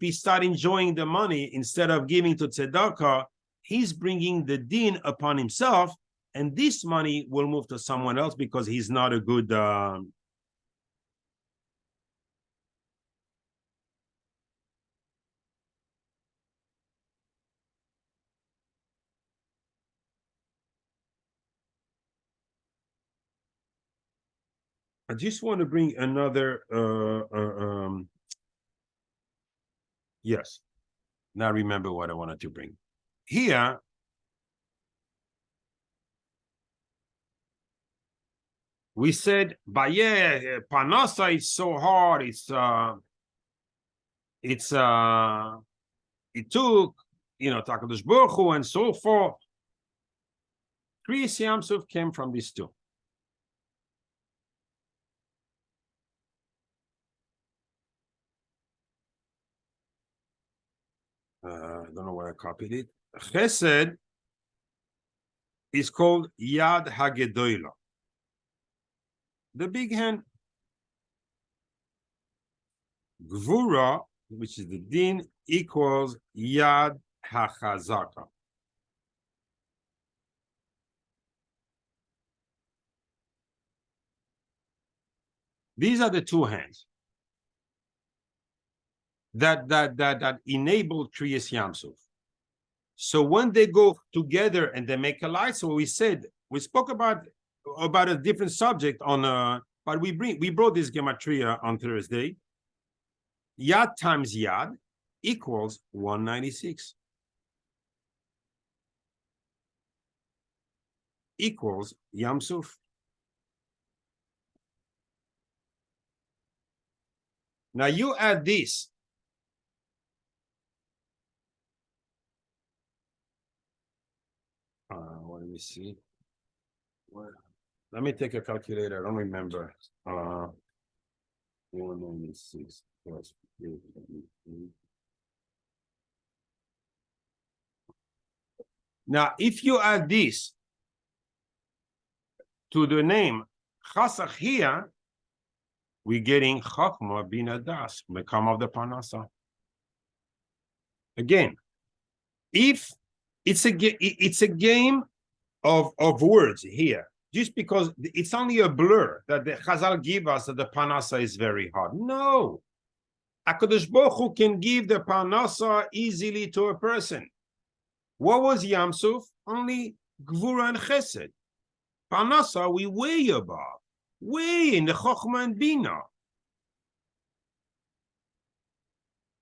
he start enjoying the money instead of giving to tzedakah, he's bringing the din upon himself, and this money will move to someone else because he's not a good I just want to bring another yes. Now remember what I wanted to bring. Here, we said, but yeah, Parnassa is so hard. It took, HaKadosh Baruch Hu and so forth. Kriyas Yamsuf came from these two. I don't know where I copied it. Chesed is called Yad HaGedoyla, the big hand. Gvura, which is the din, equals Yad HaChazaka. These are the two hands that enable Kriyas Yamsuf. So when they go together and they make a light, so we spoke about a different subject on but we brought this gematria on Thursday. Yad times Yad equals 196. Equals Yamsuf. Now you add this. Let me see. Let me take a calculator. I don't remember. 196 plus 3. Now, if you add this to the name Chasach here, we're getting Chachma Bina Das, Mekam of the Parnassa. Again, if it's a game of words here, just because it's only a blur that the Chazal give us that the Parnassa is very hard. No, HaKadosh Baruch Hu can give the Parnassa easily to a person. What was Yamsuf? Only Gvura and Chesed. Parnassa, we way above, way in the Chochma and Bina.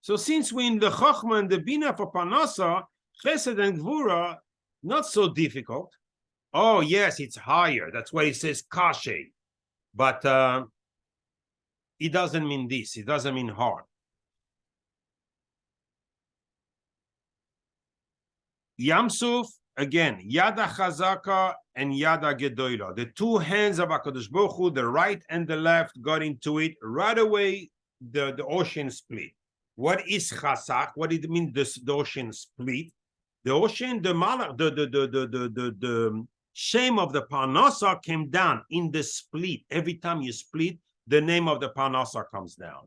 So since we're in the Chochma and the Bina for Parnassa, Chesed and Gvura, not so difficult. Oh, yes, it's higher. That's why it says kashe. But it doesn't mean this. It doesn't mean hard. Yamsuf, again, Yada Chazaka and Yada Gedoyla. The two hands of HaKadosh Baruch Hu, the right and the left, got into it. Right away, the ocean split. What is Chazak? What did it mean, the ocean split? The ocean, the shame of the Parnassa came down in the split. Every time you split, the name of the Parnassa comes down.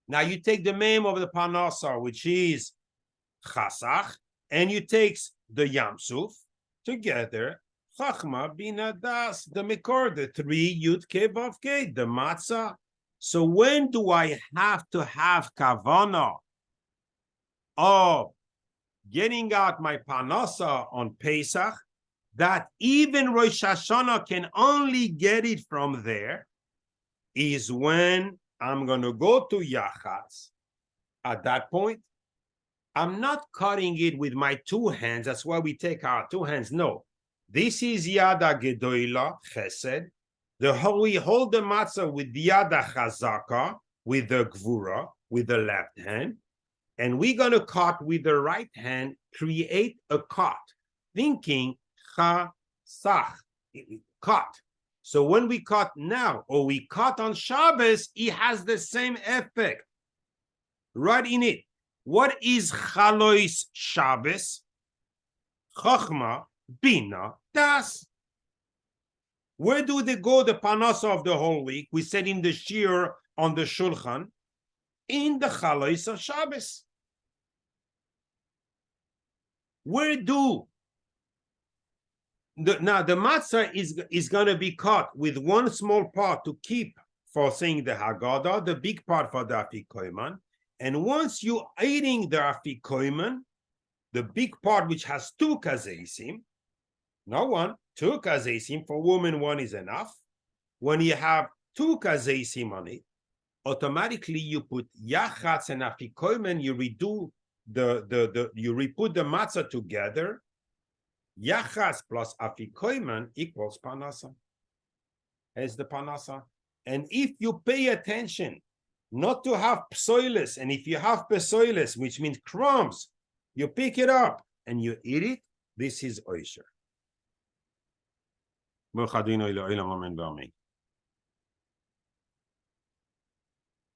Now you take the name of the Parnassa, which is Chasach, and you take the Yamsuf together, Chachma Bina Das, the Mekor, the 3 Yud Ke Vav Ke, the Matzah. So when do I have to have Kavana of getting out my Parnassa on Pesach, that even Rosh Hashanah can only get it from there, is when I'm going to go to Yachatz. At that point, I'm not cutting it with my two hands. That's why we take our two hands. No, this is Yada Gedoyla, Chesed. We hold the matzah with Yada Chazaka, with the Gvura, with the left hand. And we're going to cut with the right hand, create a cut, thinking chasach, cut. So when we cut now, or we cut on Shabbos, it has the same effect. Right in it. What is chalois Shabbos? Chochma, bina, das. Where do they go, the Parnassa of the whole week? We said in the shir on the shulchan, in the chalois of Shabbos. Where do now the matzah is going to be cut with one small part to keep for saying the Haggadah, the big part for the afikoiman. And once you're eating the afikoiman, the big part which has two kazeisim, not one, two kazeisim, for women one is enough. When you have two kazeisim on it, automatically you put yachatz and afikoiman, you redo you re-put the matzah together. Yachas plus afikoiman equals Parnassa. As the Parnassa. And if you pay attention not to have psoilis, and if you have psoilis, which means crumbs, you pick it up and you eat it, this is oisher.